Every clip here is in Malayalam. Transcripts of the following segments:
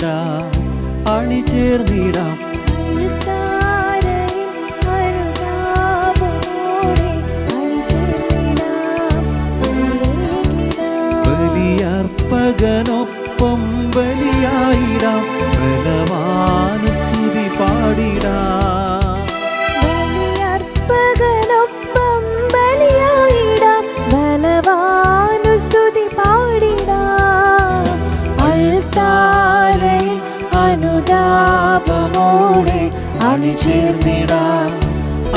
ചേർന്നിടാം, അണിചേർന്നിടാം. ബലിയർപ്പകനൊപ്പം ബലിയായിടാം, ബലവാന് സ്തുതി പാടിടാം. ബലിയർപ്പകനൊപ്പം ബലിയായിടാം, ബലവാനു സ്തുതി പാടിടാം. അൾത്താരയിൽ അനുതാപമോടെ അണിചേർന്നിടാം,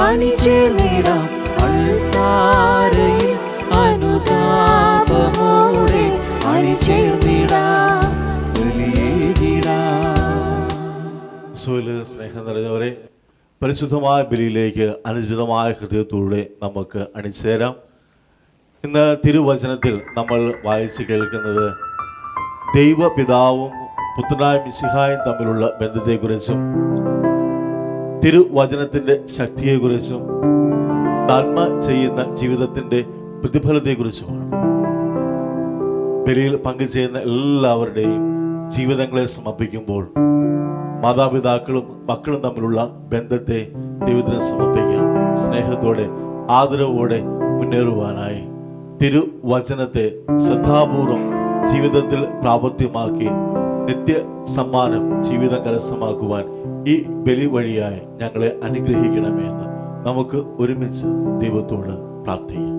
അണിചേർന്നിടാം. അൾത്താരയിൽ അനുതാപമോടെ അണിചേർന്നിടാം, ബലിയേകിടാം. സ്നേഹം നിറഞ്ഞവരെ, പരിശുദ്ധമായ ബലിയിലേക്ക് അനുചിതമായ ഹൃദയത്തോടെ നമുക്ക് അണിചേരാം. ഇന്ന് തിരുവചനത്തിൽ നമ്മൾ വായിച്ച് കേൾക്കുന്നത് ദൈവപിതാവും പുത്രനായ മിശിഹായും തമ്മിലുള്ള ബന്ധത്തെക്കുറിച്ചും തിരുവചനത്തിൻ്റെ ശക്തിയെക്കുറിച്ചും നന്മ ചെയ്യുന്ന ജീവിതത്തിൻ്റെ പ്രതിഫലത്തെക്കുറിച്ചുമാണ്. ബലിയിൽ പങ്കുചേരുന്ന എല്ലാവരുടെയും ജീവിതങ്ങളെ സമർപ്പിക്കുമ്പോൾ മാതാപിതാക്കളും മക്കളും തമ്മിലുള്ള ബന്ധത്തെ ദൈവത്തിന് സമർപ്പിക്കാം. സ്നേഹത്തോടെ ആദരവോടെ മുന്നേറുവാനായി തിരുവചനത്തെ ശ്രദ്ധാപൂർവം ജീവിതത്തിൽ പ്രാവർത്തികമാക്കി നിത്യ സമ്മാനം ജീവിതം കരസ്ഥമാക്കുവാൻ ഈ ബലി വഴിയായി ഞങ്ങളെ അനുഗ്രഹിക്കണമെന്ന് നമുക്ക് ഒരുമിച്ച് ദൈവത്തോട് പ്രാർത്ഥിക്കാം.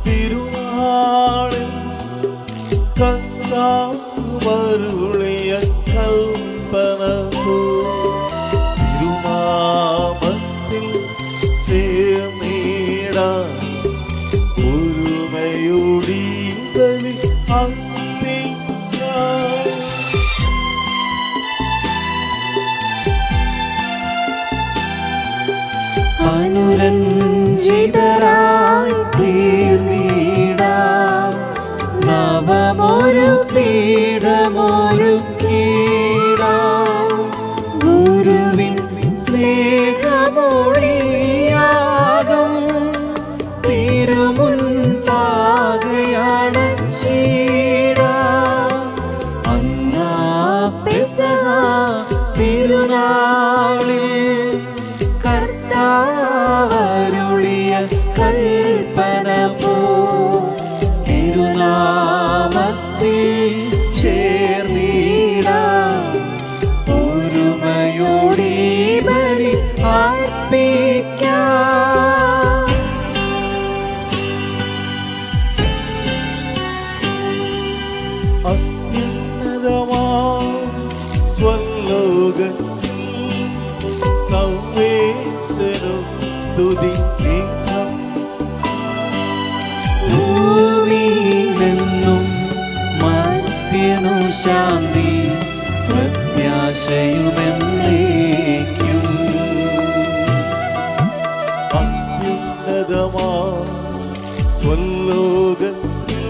തിരുനാളിൽ കർത്താവരുളിയ കൽപ്പന തിരുനാമത്തിൽ ചേർന്നിടാൻ ഒരുമയോടി ബലി അർപ്പിക്കാം. അനുരഞ്ജിതരായി തീർന്നിടാം, നവമൊരു പീഠമൊരുക്കിടാം. ഗുരുവിൻ സ്നേഹമൊഴിയാകം തിരുമുൻപാകയാണ് ചീടാം. അന്നാ പെസഹ തിരുനാളിൽ കർത്താവരുളിയ കൽപ്പന പോ തിരുനാമത്തിൽ ചേർന്നിടാം, ഒരുമയോടി ബലി അർപ്പിക്കാം. അത്യുന്നതമാം സ്വലോകത്തിൽ സർവേശ്വരൻ സ്തുതിക്കാം. ഭൂമിയിലെന്നും മർത്യനു ശാന്തി പ്രത്യാശയുമെന്നേക്കും. അത്യുന്നതമാം സ്വലോകത്തിൽ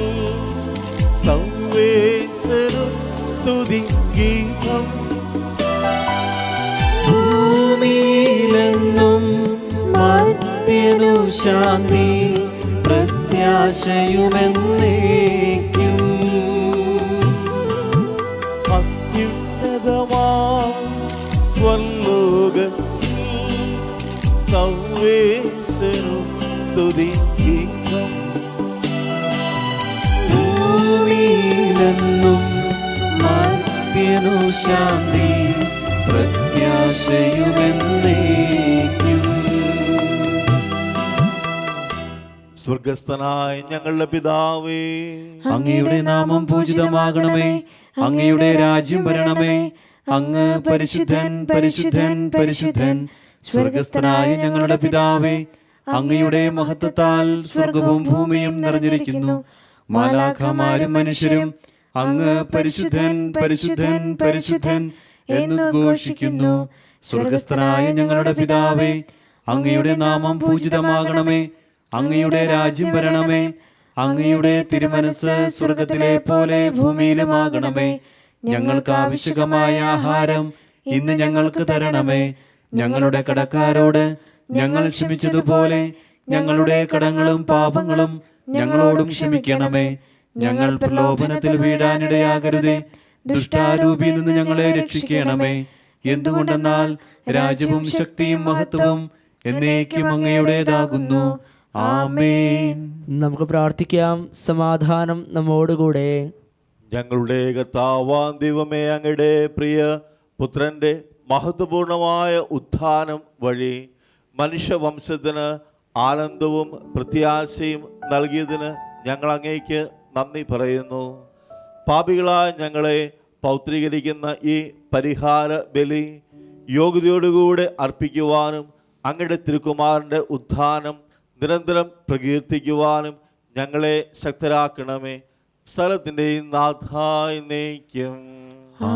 സർവേശ്വരൻ സ്തുതിക്കാം. ഭൂമിയിലെന്നും മർത്യനു ശാന്തി പ്രത്യാശയുമെന്നേക്കും. അത്യുന്നതമാം സ്വലോകത്തിൽ സർവേശ്വരൻ സ്തുതിക്കാം. ഭൂമിയിലെന്നും മർത്യനു ശാന്തി പ്രത്യാശയുമെന്നേക്കും. സ്വർഗസ്ഥനായ ഞങ്ങളുടെ പിതാവേ, അങ്ങയുടെ നാമം പൂജിതമാകണമേ, അങ്ങയുടെ രാജ്യം വരണമേ, അങ്ങ് പരിശുദ്ധൻ പരിശുദ്ധൻ പരിശുദ്ധൻ. സ്വർഗസ്ഥനായ ഞങ്ങളുടെ പിതാവേ, അങ്ങയുടെ മഹത്വത്താൽ സ്വർഗവും ഭൂമിയും നിറഞ്ഞിരിക്കുന്നു. മാലാഖമാരും മനുഷ്യരും അങ്ങ് പരിശുദ്ധൻ പരിശുദ്ധൻ പരിശുദ്ധൻ എന്നുദ്ഘോഷിക്കുന്നു. സ്വർഗസ്ഥനായ ഞങ്ങളുടെ പിതാവേ, അങ്ങയുടെ നാമം പൂജിതമാകണമേ, അങ്ങയുടെ രാജ്യം വരണമേ, അങ്ങയുടെ തിരുമനസ് സ്വർഗത്തിലെ പോലെ ഭൂമിയിലുമാകണമേ. ഞങ്ങൾക്ക് ആവശ്യകമായ ആഹാരം ഇന്ന് ഞങ്ങൾക്ക് തരണമേ. ഞങ്ങളുടെ കടക്കാരോട് ഞങ്ങൾ ക്ഷമിച്ചതുപോലെ ഞങ്ങളുടെ കടങ്ങളും പാപങ്ങളും ഞങ്ങളോടും ക്ഷമിക്കണമേ. ഞങ്ങൾ പ്രലോഭനത്തിൽ വീഴാനിടയാകരുതേ, ദുഷ്ടാരൂപിയിൽ നിന്ന് ഞങ്ങളെ രക്ഷിക്കണമേ. എന്തുകൊണ്ടെന്നാൽ രാജ്യവും ശക്തിയും മഹത്വവും എന്നേക്കും അങ്ങയുടേതാകുന്നു. ആമേൻ. നമുക്ക് പ്രാർത്ഥിക്കാം. സമാധാനം നമ്മോടുകൂടെ. ഞങ്ങളുടെ കർത്താവാം ദൈവമേ, അങ്ങയുടെ പ്രിയ പുത്രന്റെ മഹത്വപൂർണമായ ഉത്ഥാനം വഴി മനുഷ്യവംശത്തിന് ആനന്ദവും പ്രത്യാശയും നൽകിയതിന് ഞങ്ങൾ അങ്ങേക്ക് നന്ദി പറയുന്നു. പാപികളായ ഞങ്ങളെ പൗത്രീകരിക്കുന്ന ഈ പരിഹാര ബലി യോഗ്യതയോടുകൂടെ അർപ്പിക്കുവാനും അങ്ങയുടെ തിരുക്കുമാരൻ്റെ ഉത്ഥാനം നിരന്തരം പ്രകീർത്തിക്കുവാനും ഞങ്ങളെ ശക്തരാക്കണമേ. സ്ഥലത്തിൻ്റെയും നാഥായി നയിക്കും.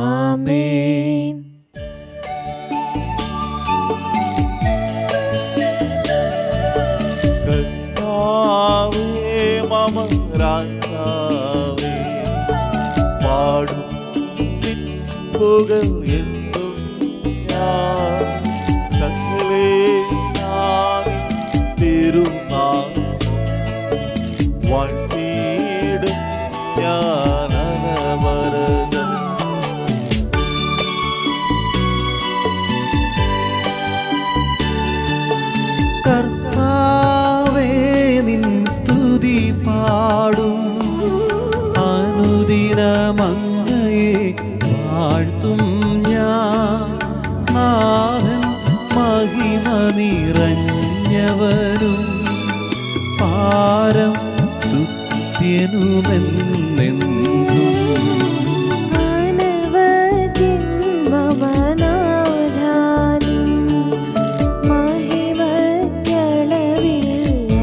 ആമേൻ. കർത്താവേ മമ രാജാവേ, പാടും നിൻ പുകഴ് എന്നും ഞാൻ. സകലേശാനി തിരുനാമം വാഴ്ത്തിയിടും ഞാൻ അനവരതം. കർത്താവേ നിൻ സ്തുതി പാടും, അനുദിനമങ്ങയെ വാഴ്ത്തും ഞാൻ. നാഥൻ മഹിമ നിറഞ്ഞവനും പാരം സ്തുത്യനുമെന്നെന്നും. അനവധിൻ മമ നാഥാനിൻ മഹിമയ്ക്കളവിൽ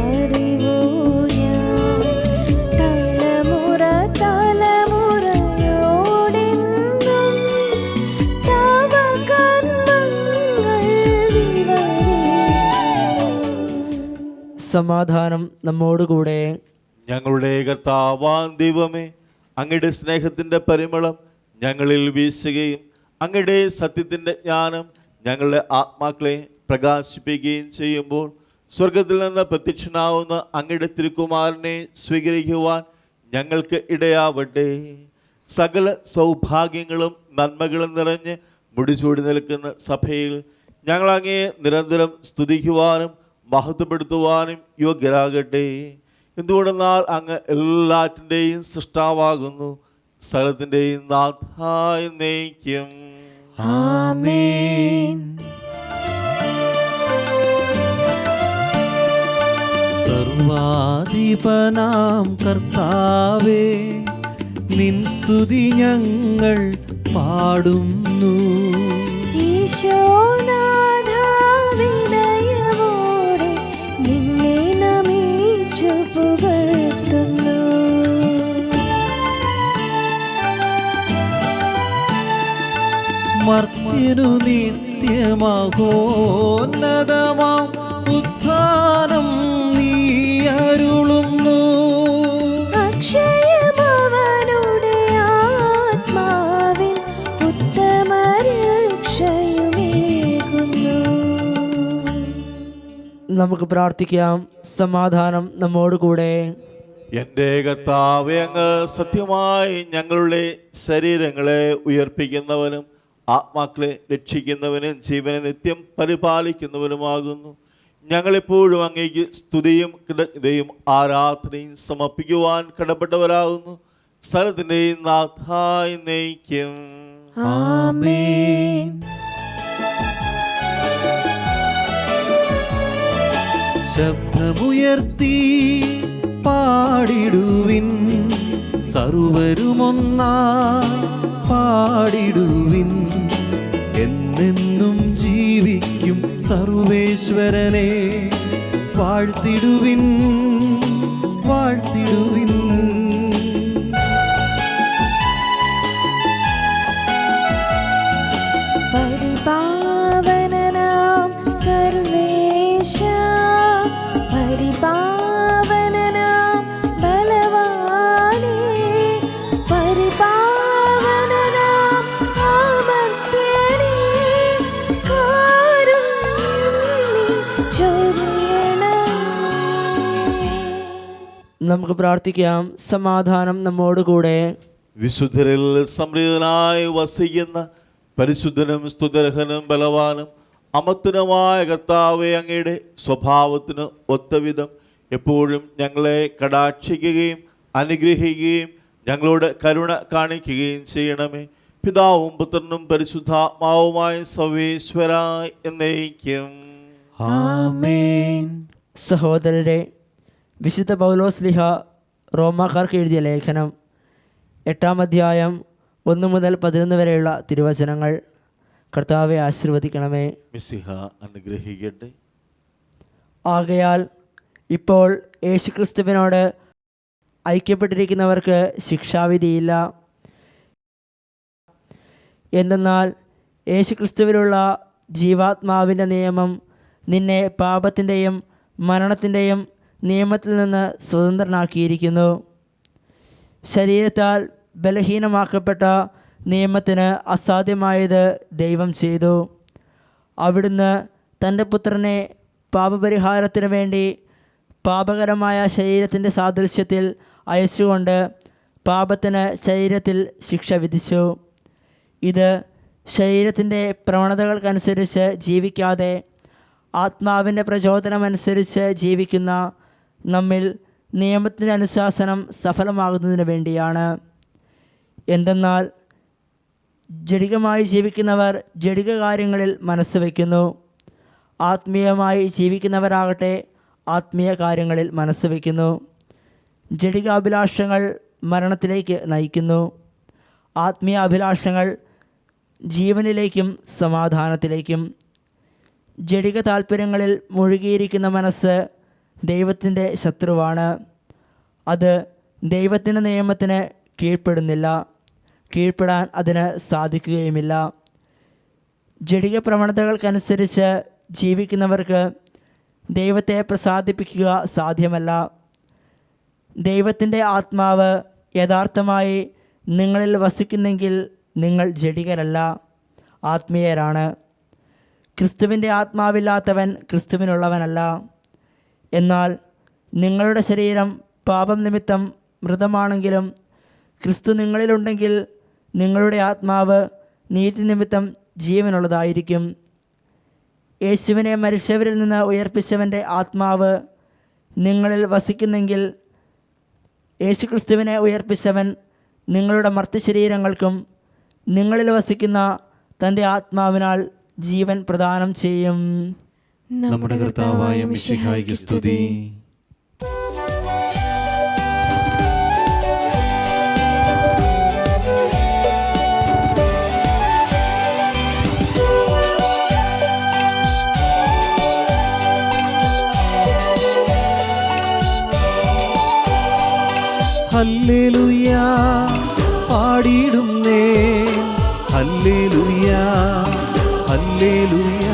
അറിവു ഞാൻ. തലമുറ തലമുറയോടെന്നും തവ കർമ്മങ്ങൾ വിവരിക്കും. സമാധാനം നമ്മോടുകൂടെ. ഞങ്ങളുടെ കർത്താവാം ദൈവമേ, അങ്ങയുടെ സ്നേഹത്തിൻ്റെ പരിമളം ഞങ്ങളിൽ വീശുകയും അങ്ങയുടെ സത്യത്തിൻ്റെ ജ്ഞാനം ഞങ്ങളുടെ ആത്മാക്കളെ പ്രകാശിപ്പിക്കുകയും ചെയ്യുമ്പോൾ സ്വർഗത്തിൽ നിന്ന് പ്രത്യക്ഷനാവുന്ന അങ്ങയുടെ തിരുക്കുമാരനെ സ്വീകരിക്കുവാൻ ഞങ്ങൾക്ക് ഇടയാവട്ടെ. സകല സൗഭാഗ്യങ്ങളും നന്മകളും നിറഞ്ഞ് മുടിചൂടി നിൽക്കുന്ന സഭയിൽ ഞങ്ങൾ അങ്ങയെ നിരന്തരം സ്തുതിക്കുവാനും മഹത്വപ്പെടുത്തുവാനും യോഗ്യരാകട്ടെ. എന്തുകൊണ്ടെന്നാൽ അങ്ങ് എല്ലാറ്റിൻ്റെയും സൃഷ്ടാവാകുന്നു, സ്ഥലത്തിൻ്റെയും നാഥായി നയിക്കും. ആമേൻ. സർവാധിപനാം കർത്താവേ, നിൻ സ്തുതി ഞങ്ങൾ പാടുന്നു. ഈശോനാഥ വിനയമോടെ നിന്നെ നമിച്ചു പുകഴ്ത്തുന്നു. മർത്യനു നിത്യമഹോന്നതമാം ഉത്ഥാനം നീ അരുളുന്നു. അക്ഷയമവനുടെ ആത്മാവിൻ ഉത്തമ രക്ഷയുമേകുന്നു. നമുക്ക് പ്രാർത്ഥിക്കാം. സമാധാനം നമ്മോടുകൂടെ. എൻ്റെ കർത്താവേ, അങ്ങ് സത്യമായി ഞങ്ങളുടെ ശരീരങ്ങളെ ഉയർപ്പിക്കുന്നവനും ആത്മാക്കളെ രക്ഷിക്കുന്നവനും ജീവനെ നിത്യം പരിപാലിക്കുന്നവനുമാകുന്നു. ഞങ്ങളെപ്പോഴും അങ്ങേക്ക് സ്തുതിയും കൃതജ്ഞതയും ആരാധനയും സമർപ്പിക്കുവാൻ കടപ്പെട്ടവരാകുന്നു. സ്ഥലത്തിൻ്റെയും നാഥായി നയിക്കും. ആമേൻ. ശബ്ദമുയർത്തി പാടിടുവിൻ, സർവരുമൊന്നാ പാടിടുവിൻ. എന്നെന്നും ജീവിക്കും സർവേശ്വരനെ വാഴ്ത്തിടുവിൻ, വാഴ്ത്തിടുവിൻ. പരിപാവനനാം സർവേശ, പരിപാവനനാം ബലവാനേ, പരിപാവനനാം നമുക്ക് പ്രാർത്ഥിക്കാം. സമാധാനം നമ്മോടുകൂടെ. വിശുദ്ധരിൽ സമൃദ്ധനായി വസിക്കുന്ന പരിശുദ്ധനും സ്തുതർഹനും ബലവാനും അമർത്തനുമായ കർത്താവേ, അങ്ങയുടെ സ്വഭാവത്തിന് ഒത്തവിധം എപ്പോഴും ഞങ്ങളെ കടാക്ഷിക്കുകയും അനുഗ്രഹിക്കുകയും ഞങ്ങളോട് കരുണ കാണിക്കുകയും ചെയ്യണമേ. പിതാവും പുത്രനും പരിശുദ്ധാത്മാവുമായ സർവേശ്വരായി എന്നേക്കും. ആമേൻ. സഹോദരരെ, വിശുദ്ധ പൗലോസ്ലിഹ റോമാക്കാർക്ക് എഴുതിയ ലേഖനം 8-ാം അധ്യായം 1 മുതൽ 11 വരെയുള്ള തിരുവചനങ്ങൾ. കർത്താവെ ആശീർവദിക്കണമേ. മിശിഹ അനുഗ്രഹിക്കട്ടെ. ആകയാൽ ഇപ്പോൾ യേശുക്രിസ്തുവിനോട് ഐക്യപ്പെട്ടിരിക്കുന്നവർക്ക് ശിക്ഷാവിധിയില്ല. എന്തെന്നാൽ യേശുക്രിസ്തുവിലുള്ള ജീവാത്മാവിൻ്റെ നിയമം നിന്നെ പാപത്തിൻ്റെയും മരണത്തിൻ്റെയും നിയമത്തിൽ നിന്ന് സ്വതന്ത്രനാക്കിയിരിക്കുന്നു. ശരീരത്താൽ ബലഹീനമാക്കപ്പെട്ട നിയമത്തിന് അസാധ്യമായത് ദൈവം ചെയ്തു. അവിടുന്ന് തൻ്റെ പുത്രനെ പാപപരിഹാരത്തിന് വേണ്ടി പാപകരമായ ശരീരത്തിൻ്റെ സാദൃശ്യത്തിൽ അയച്ചുകൊണ്ട് പാപത്തിന് ശരീരത്തിൽ ശിക്ഷ വിധിച്ചു. ഇത് ശരീരത്തിൻ്റെ പ്രവണതകൾക്കനുസരിച്ച് ജീവിക്കാതെ ആത്മാവിൻ്റെ പ്രചോദനമനുസരിച്ച് ജീവിക്കുന്ന നമ്മിൽ നിയമത്തിൻ്റെ അനുശാസനം സഫലമാകുന്നതിന് വേണ്ടിയാണ്. എന്തെന്നാൽ ജഡികമായി ജീവിക്കുന്നവർ ജഡിക കാര്യങ്ങളിൽ മനസ്സ് വയ്ക്കുന്നു, ആത്മീയമായി ജീവിക്കുന്നവരാകട്ടെ ആത്മീയ കാര്യങ്ങളിൽ മനസ്സ് വയ്ക്കുന്നു. ജഡിക അഭിലാഷങ്ങൾ മരണത്തിലേക്ക് നയിക്കുന്നു, ആത്മീയ അഭിലാഷങ്ങൾ ജീവനിലേക്കും സമാധാനത്തിലേക്കും. ജഡിക താല്പര്യങ്ങളിൽ മുഴുകിയിരിക്കുന്ന മനസ്സ് ദൈവത്തിൻ്റെ ശത്രുവാണ്. അത് ദൈവത്തിൻ്റെ നിയമത്തിന് കീഴ്പ്പെടുന്നില്ല, കീഴ്പ്പെടാൻ അതിന് സാധിക്കുകയുമില്ല. ജഡിക പ്രവണതകൾക്കനുസരിച്ച് ജീവിക്കുന്നവർക്ക് ദൈവത്തെ പ്രസാദിപ്പിക്കുക സാധ്യമല്ല. ദൈവത്തിൻ്റെ ആത്മാവ് യഥാർത്ഥമായി നിങ്ങളിൽ വസിക്കുന്നെങ്കിൽ നിങ്ങൾ ജഡികരല്ല, ആത്മീയരാണ്. ക്രിസ്തുവിൻ്റെ ആത്മാവില്ലാത്തവൻ ക്രിസ്തുവിനുള്ളവനല്ല. എന്നാൽ നിങ്ങളുടെ ശരീരം പാപം നിമിത്തം മൃതമാണെങ്കിലും ക്രിസ്തു നിങ്ങളിലുണ്ടെങ്കിൽ നിങ്ങളുടെ ആത്മാവ് നീതി നിമിത്തം ജീവനുള്ളതായിരിക്കും. യേശുവിനെ മരിച്ചവരിൽ നിന്ന് ഉയർപ്പിച്ചവൻ്റെ ആത്മാവ് നിങ്ങളിൽ വസിക്കുന്നെങ്കിൽ യേശുക്രിസ്തുവിനെ ഉയർപ്പിച്ചവൻ നിങ്ങളുടെ മർത്യശരീരങ്ങൾക്കും നിങ്ങളിൽ വസിക്കുന്ന തൻ്റെ ആത്മാവിനാൽ ജീവൻ പ്രദാനം ചെയ്യും. നമ്മുടെ കർത്താവായ മിശിഹായ്ക്ക് സ്തുതി. ഹല്ലേലൂയ പാടിയിടുന്നേ, ഹല്ലേലൂയ ഹല്ലേലൂയ.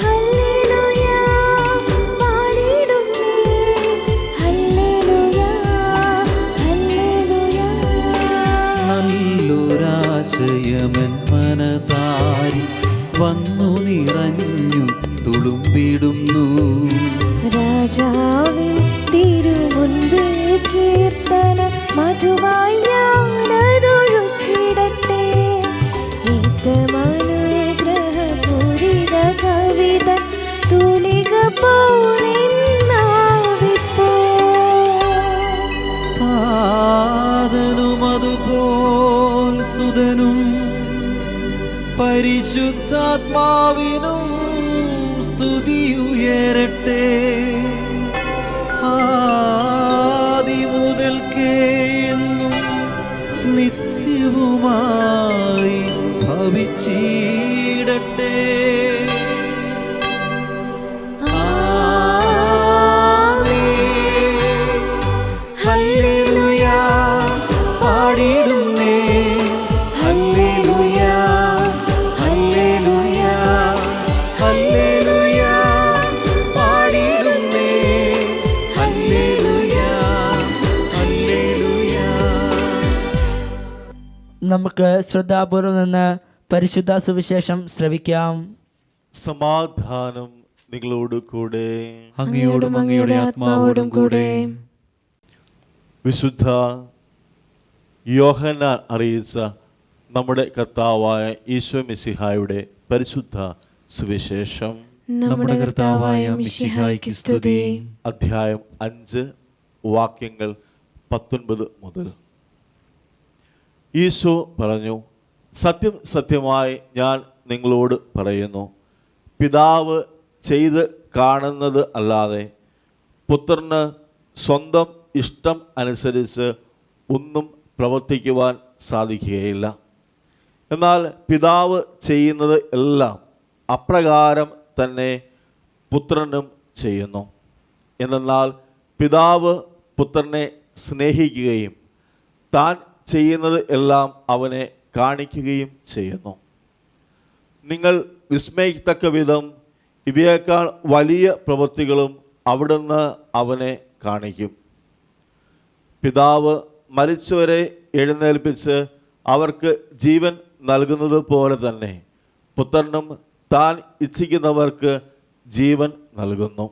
ഹല്ലേലൂയ പാടിടുന്നേ, ഹല്ലേലൂയ ഹല്ലേലൂയ. നല്ലൊരാശയമൻ മനതാരിൽ വന്നു നിറഞ്ഞു തുളുമ്പിടുന്നു. രാജാവിൻ തിരുമുൻപിൽ കീർത്തന മധുവായി ഞാനതൊഴുക്കിടട്ടെ. ഏറ്റമനുഗ്രഹപൂരിത കവിത തൂലിക പൗരനാവിപ്പോ. താതനും അതുപോൽ സുതനും പരിശുദ്ധാത്മാവിനും സ്തുതിയുയരട്ടെ. ആദിമുതൽക്കേ എന്നും നിത്യവുമായി ഭവിച്ചിടട്ടെ. ആമേൻ. ഹല്ലേലൂയ പാടിടുന്നേ, ഹല്ലേലൂയ ഹല്ലേലൂയ ഹല്ലേലൂയ പാടിടുന്നേ, ഹല്ലേലൂയ ഹല്ലേലൂയ. നമുക്ക് ശ്രദ്ധാപൂർവം നിന്ന് പരിശുദ്ധ സുവിശേഷം ശ്രവിക്കാം. സമാധാനം നിങ്ങളോട് കൂടെ. അങ്ങയോടും അങ്ങയുടെ ആത്മാവോടും കൂടെ. വിശുദ്ധ യോഹന്നാൻ അറിയിച്ച നമ്മുടെ കർത്താവായ ഈശോ മിശിഹായുടെ പരിശുദ്ധ സുവിശേഷം. നമ്മുടെ കർത്താവായ മിശിഹായ്ക്ക് സ്തുതി. അധ്യായം 5 വാക്യങ്ങൾ 19 മുതൽ. ഈശോ പറഞ്ഞു, സത്യം സത്യമായി ഞാൻ നിങ്ങളോട് പറയുന്നു, പിതാവ് ചെയ്ത് കാണുന്നത് അല്ലാതെ പുത്രന് സ്വന്തം ഇഷ്ടം അനുസരിച്ച് ഒന്നും പ്രവർത്തിക്കുവാൻ സാധിക്കുകയില്ല. എന്നാൽ പിതാവ് ചെയ്യുന്നത് എല്ലാം അപ്രകാരം തന്നെ പുത്രനും ചെയ്യുന്നു. എന്നാൽ പിതാവ് പുത്രനെ സ്നേഹിക്കുകയും താൻ ചെയ്യുന്നത് എല്ലാം അവനെ കാണിക്കുകയും ചെയ്യുന്നു. നിങ്ങൾ വിസ്മയിക്കത്തക്ക വിധം ഇവയേക്കാൾ വലിയ പ്രവൃത്തികളും അവിടുന്ന് അവനെ കാണിക്കും. പിതാവ് മരിച്ചവരെ എഴുന്നേൽപ്പിച്ച് അവർക്ക് ജീവൻ നൽകുന്നത് പോലെ തന്നെ പുത്രനും താൻ ഇച്ഛിക്കുന്നവർക്ക് ജീവൻ നൽകുന്നു.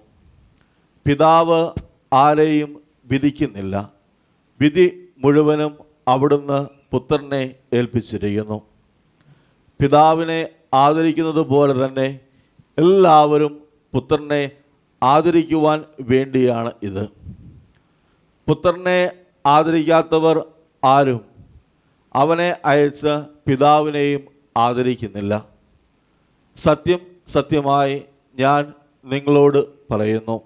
പിതാവ് ആരെയും വിധിക്കുന്നില്ല, വിധി മുഴുവനും അവിടുന്ന് പുത്രനെ ഏൽപ്പിച്ചിരിക്കുന്നു. പിതാവിനെ ആദരിക്കുന്നത് പോലെ തന്നെ എല്ലാവരും പുത്രനെ ആദരിക്കുവാൻ വേണ്ടിയാണ് ഇത്. പുത്രനെ ആദരിക്കാത്തവർ ആരും അവനെ അയച്ച പിതാവിനെയും ആദരിക്കുന്നില്ല. സത്യം സത്യമായി ഞാൻ നിങ്ങളോട് പറയുന്നു,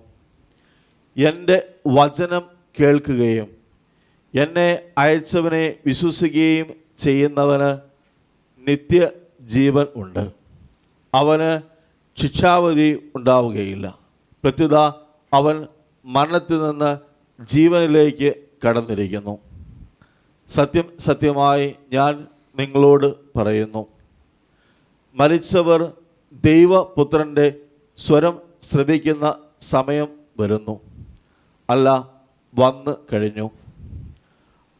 എൻ്റെ വചനം കേൾക്കുകയും എന്നെ അയച്ചവനെ വിശ്വസിക്കുകയും ചെയ്യുന്നവന് നിത്യജീവൻ ഉണ്ട്. അവന് ശിക്ഷാവിധി ഉണ്ടാവുകയില്ല. പ്രത്യുത അവൻ മരണത്തിൽ നിന്ന് ജീവനിലേക്ക് കടന്നിരിക്കുന്നു. സത്യം സത്യമായി ഞാൻ നിങ്ങളോട് പറയുന്നു, മരിച്ചവർ ദൈവപുത്രൻ്റെ സ്വരം ശ്രവിക്കുന്ന സമയം വരുന്നു, അല്ല വന്നു കഴിഞ്ഞു.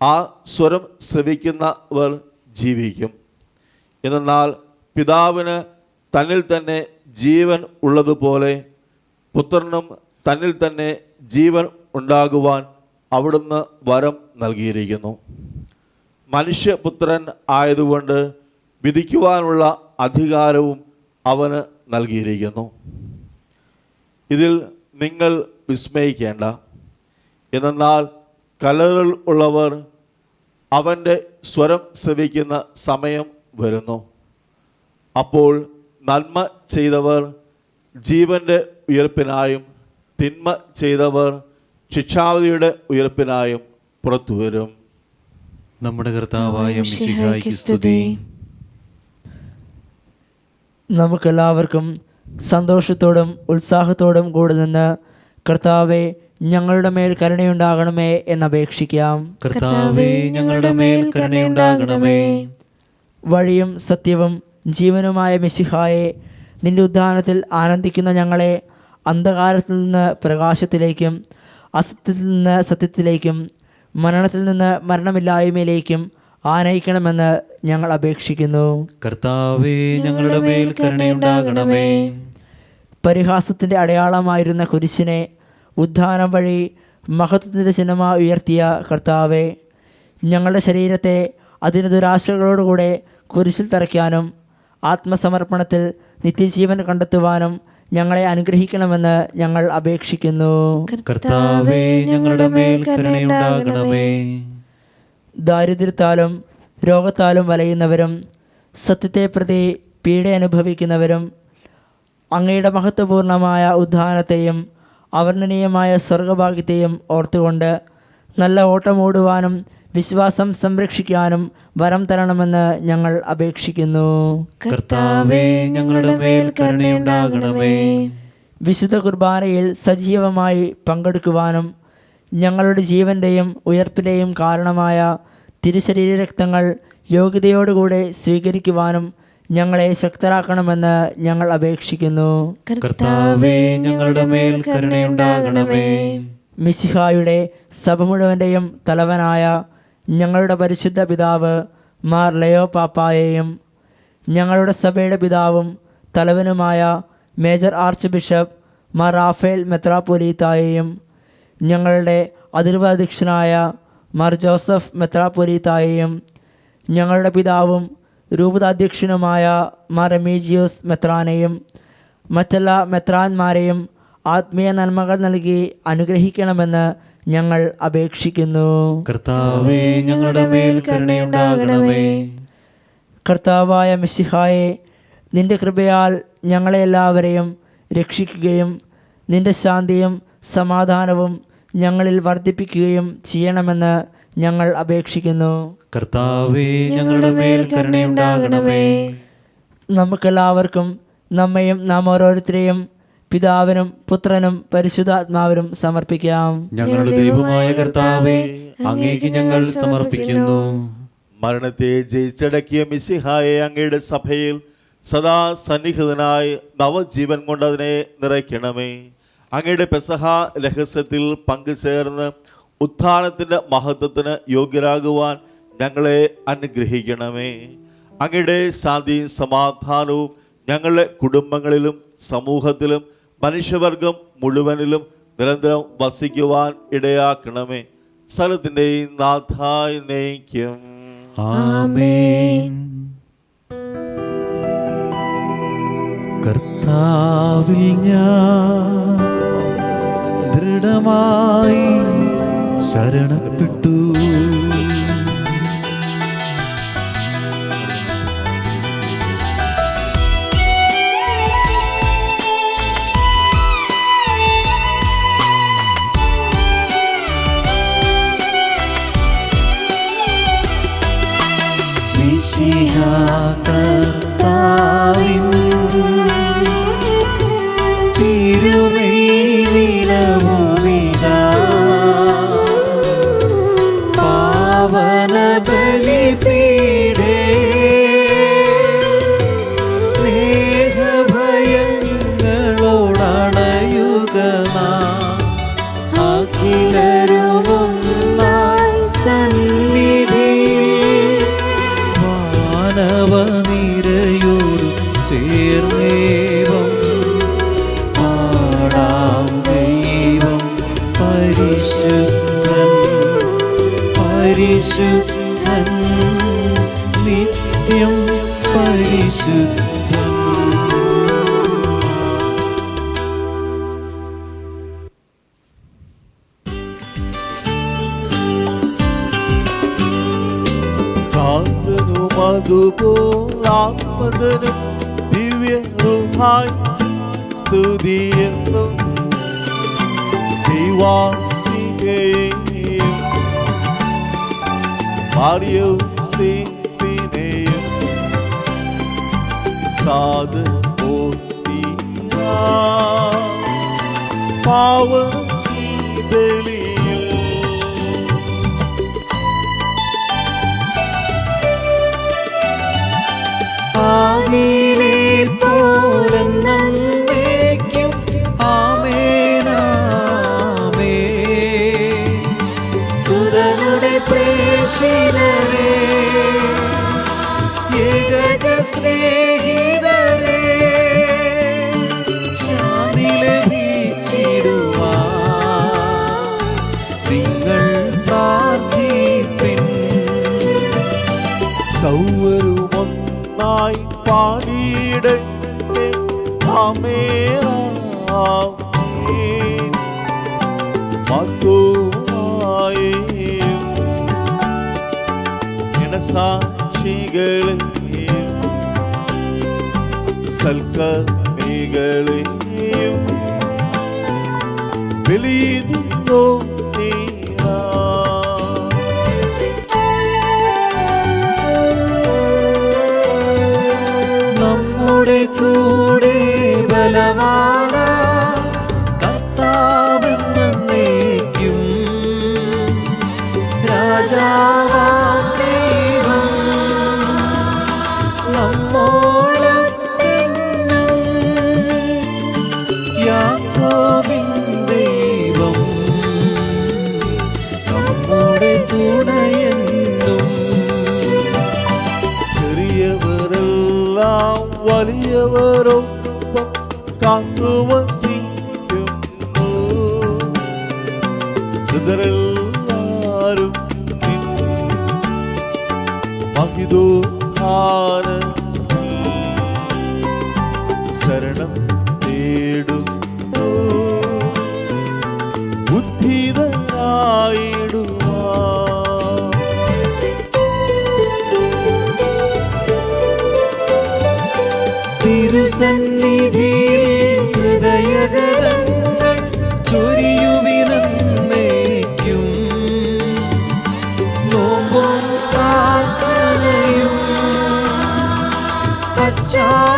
ആ സ്വരം ശ്രവിക്കുന്നവർ ജീവിക്കും. എന്നാൽ പിതാവിന് തന്നിൽ തന്നെ ജീവൻ ഉള്ളതുപോലെ പുത്രനും തന്നിൽ തന്നെ ജീവൻ ഉണ്ടാകുവാൻ അവിടുന്ന് വരം നൽകിയിരിക്കുന്നു. മനുഷ്യപുത്രൻ ആയതുകൊണ്ട് വിധിക്കുവാനുള്ള അധികാരവും അവന് നൽകിയിരിക്കുന്നു. ഇതിൽ നിങ്ങൾ വിസ്മയിക്കേണ്ട. എന്നാൽ കല്ലറയിൽ ഉള്ളവർ അവൻ്റെ സ്വരം ശ്രവിക്കുന്ന സമയം വരുന്നു. അപ്പോൾ നന്മ ചെയ്തവർ ജീവൻ്റെ ഉയർപ്പിനായും തിന്മ ചെയ്തവർ ശിക്ഷാവിധിയുടെ ഉയർപ്പിനായും പുറത്തു വരും. നമ്മുടെ കർത്താവായ മിശിഹായ്ക്ക് സ്തുതി. നമുക്കെല്ലാവർക്കും സന്തോഷത്തോടും ഉത്സാഹത്തോടും കൂടെ നിന്ന് കർത്താവെ ഞങ്ങളുടെ മേൽ കരുണയുണ്ടാകണമേ എന്നപേക്ഷിക്കാം. കർത്താവേ, ഞങ്ങളുടെ മേൽ കരുണയുണ്ടാകണമേ. വഴിയും സത്യവും ജീവനുമായ മിശിഹായെ, നിന്റെ ഉദ്ധാനത്തിൽ ആനന്ദിക്കുന്ന ഞങ്ങളെ അന്ധകാരത്തിൽ നിന്ന് പ്രകാശത്തിലേക്കും അസത്യത്തിൽ നിന്ന് സത്യത്തിലേക്കും മരണത്തിൽ നിന്ന് മരണമില്ലായ്മയിലേക്കും ആനയിക്കണമെന്ന് ഞങ്ങൾ അപേക്ഷിക്കുന്നു. കർത്താവേ, ഞങ്ങളുടെ മേൽ കരുണയുണ്ടാകണമേ. പരിഹാസത്തിൻ്റെ അടയാളമായിരുന്ന കുരിശിനെ ഉദ്ധാനം വഴി മഹത്വത്തിൻ്റെ ചിഹ്നമായി ഉയർത്തിയ കർത്താവെ, ഞങ്ങളുടെ ശരീരത്തെ അതിന് ദുരാശകളോടുകൂടെ കുരിശിൽ തറയ്ക്കാനും ആത്മസമർപ്പണത്തിൽ നിത്യജീവൻ കണ്ടെത്തുവാനും ഞങ്ങളെ അനുഗ്രഹിക്കണമെന്ന് ഞങ്ങൾ അപേക്ഷിക്കുന്നു. കർത്താവേ, ഞങ്ങളുടെ മേൽ കരുണയുണ്ടാകണമേ. ദാരിദ്ര്യത്താലും രോഗത്താലും വലയുന്നവരും സത്യത്തെ പ്രതി പീഡ അനുഭവിക്കുന്നവരും അങ്ങയുടെ മഹത്വപൂർണമായ ഉദ്ധാനത്തെയും അവർണ്ണനീയമായ സ്വർഗഭാഗ്യത്തെയും ഓർത്തുകൊണ്ട് നല്ല ഓട്ടമോടുവാനും വിശ്വാസം സംരക്ഷിക്കാനും വരം തരണമെന്ന് ഞങ്ങൾ അപേക്ഷിക്കുന്നു. കർത്താവേ, ഞങ്ങളുടെ മേൽ കരുണയുണ്ടാകണമേ. വിശുദ്ധ കുർബാനയിൽ സജീവമായി പങ്കെടുക്കുവാനും ഞങ്ങളുടെ ജീവൻ്റെയും ഉയർപ്പിൻ്റെയും കാരണമായ തിരുശരീര രക്തങ്ങൾ യോഗ്യതയോടുകൂടെ സ്വീകരിക്കുവാനും ഞങ്ങളെ ശക്തരാക്കണമെന്ന് ഞങ്ങൾ അപേക്ഷിക്കുന്നു. കർത്താവേ, ഞങ്ങളുടെ മേൽ കരുണയുണ്ടാകണമേ. മിശിഹായുടെ സഭ മുഴുവൻ്റെയും തലവനായ ഞങ്ങളുടെ പരിശുദ്ധ പിതാവ് മാർ ലയോ പാപ്പായെയും ഞങ്ങളുടെ സഭയുടെ പിതാവും തലവനുമായ major archbishop Mar Raphael മെത്രാപ്പൊലീത്തായെയും ഞങ്ങളുടെ അതിർവാധ്യക്ഷനായ മാർ ജോസഫ് മെത്രാപ്പൊലീത്തായെയും ഞങ്ങളുടെ പിതാവും രൂപതാധ്യക്ഷനുമായ മാർ എമീജിയോസ് മെത്രാനെയും മറ്റെല്ലാ മെത്രാന്മാരെയും ആത്മീയ നന്മകൾ നൽകി അനുഗ്രഹിക്കണമെന്ന് ഞങ്ങൾ അപേക്ഷിക്കുന്നു. കർത്താവേ ഞങ്ങളുടെ മേൽ കരുണയുണ്ടാകണമേ. കർത്താവായ മിശിഹായെ, നിന്റെ കൃപയാൽ ഞങ്ങളെ എല്ലാവരെയും രക്ഷിക്കുകയും നിന്റെ ശാന്തിയും സമാധാനവും ഞങ്ങളിൽ വർദ്ധിപ്പിക്കുകയും ചെയ്യണമെന്ന് ഞങ്ങൾ അപേക്ഷിക്കുന്നു. കർത്താവേ ഞങ്ങളുടെ മേൽ കരുണയുണ്ടാകണമേ. നമുക്കെല്ലാവർക്കും നമ്മയും നാം ഓരോരുത്തരെയും പിതാവിനും പുത്രനും പരിശുദ്ധാത്മാവിനും സമർപ്പിക്കാം. ഞങ്ങളുടെ ദൈവമായ കർത്താവേ, അങ്ങേക്ക് ഞങ്ങൾ സമർപ്പിക്കുന്നു. മരണത്തെ ജയിച്ചടക്കിയ മിശിഹായെ അങ്ങയുടെ സഭയിൽ സദാ സന്നിഹിതനായി നവജീവൻ കൊണ്ട് അതിനെ നിറയ്ക്കണമേ. അങ്ങയുടെ പെസഹ രഹസ്യത്തിൽ പങ്കുചേർന്ന് ഉത്ഥാനത്തിൻ്റെ മഹത്വത്തിന് യോഗ്യരാകുവാൻ ഞങ്ങളെ അനുഗ്രഹിക്കണമേ. അങ്ങയുടെ ശാന്തിയും സമാധാനവും ഞങ്ങളുടെ കുടുംബങ്ങളിലും സമൂഹത്തിലും മനുഷ്യവർഗം മുഴുവനിലും നിരന്തരം വസിക്കുവാൻ ഇടയാക്കണമേ. സ്ഥലത്തിൻ്റെയും നാഥായി നയിക്കും. ആമേൻ. കർത്താവിൽ ഞാൻ ദൃഢമായി ശരണപ്പെട്ടു. കർത്താവിൻ തിരുമേനിടവുമിതാ പാവന ബലിപീഠേ സ്നേഹഭയങ്ങളോടണയുക നാം അഖിലരുമൊന്നായി സന്നിധിയിൽ നവനിരയോട് ചേർന്നേവം പാടാം. ദൈവം പരിശുദ്ധൻ പരിശുദ്ധൻ നിത്യം പരിശുദ്ധൻ. അതുപോലാത്മജനും ദിവ്യറുഹായി സ്തുതിയെന്നും ദൈവാത്മികയെയും മാറിയോസേപ്പിനെയും പാവം ഈ ബലിയിൽ ആമീനെ പോലെന്നേക്കും. ആമേനാമേ. സുതനുടെ പ്രേഷിതരേ, ഏകജ സ്നേഹിതരേ, ശാന്തി ലഭിച്ചിടുവാൻ നിങ്ങൾ പ്രാർത്ഥിപ്പിൻ. സൗവരുമൊന്നായി പാടിയിടട്ടെ. ആമേൻ ആമേൻ. മധുവായും ഇണസാക്ഷികളെയും സൽക്കർമ്മികളെയും വെളിയിന്നോ നീരാ. നമ്മുടെ കൂടെ ബലവാന കർത്താവെന്നേക്കും. രാജാവാം ദൈവം നമ്മോടൊത്തെന്നും. യാക്കോബിൻ ദൈവം നമ്മുടെ തുണയെന്നും. ചെറിയവരെല്ലാം വലിയവരൊപ്പം കാത്തുവസിക്കുന്നു. എല്ലാരും ശരണം തേടുന്നു ഉദ്ധിതനായിടുവാൻ. തിരുസന്നിധിയിൽ ഹൃദയകരങ്ങൾ ചൊരിയുവിനേക്കും നോമ്പും പ്രാർത്ഥനയും പശ്ചാത്താപവുമായി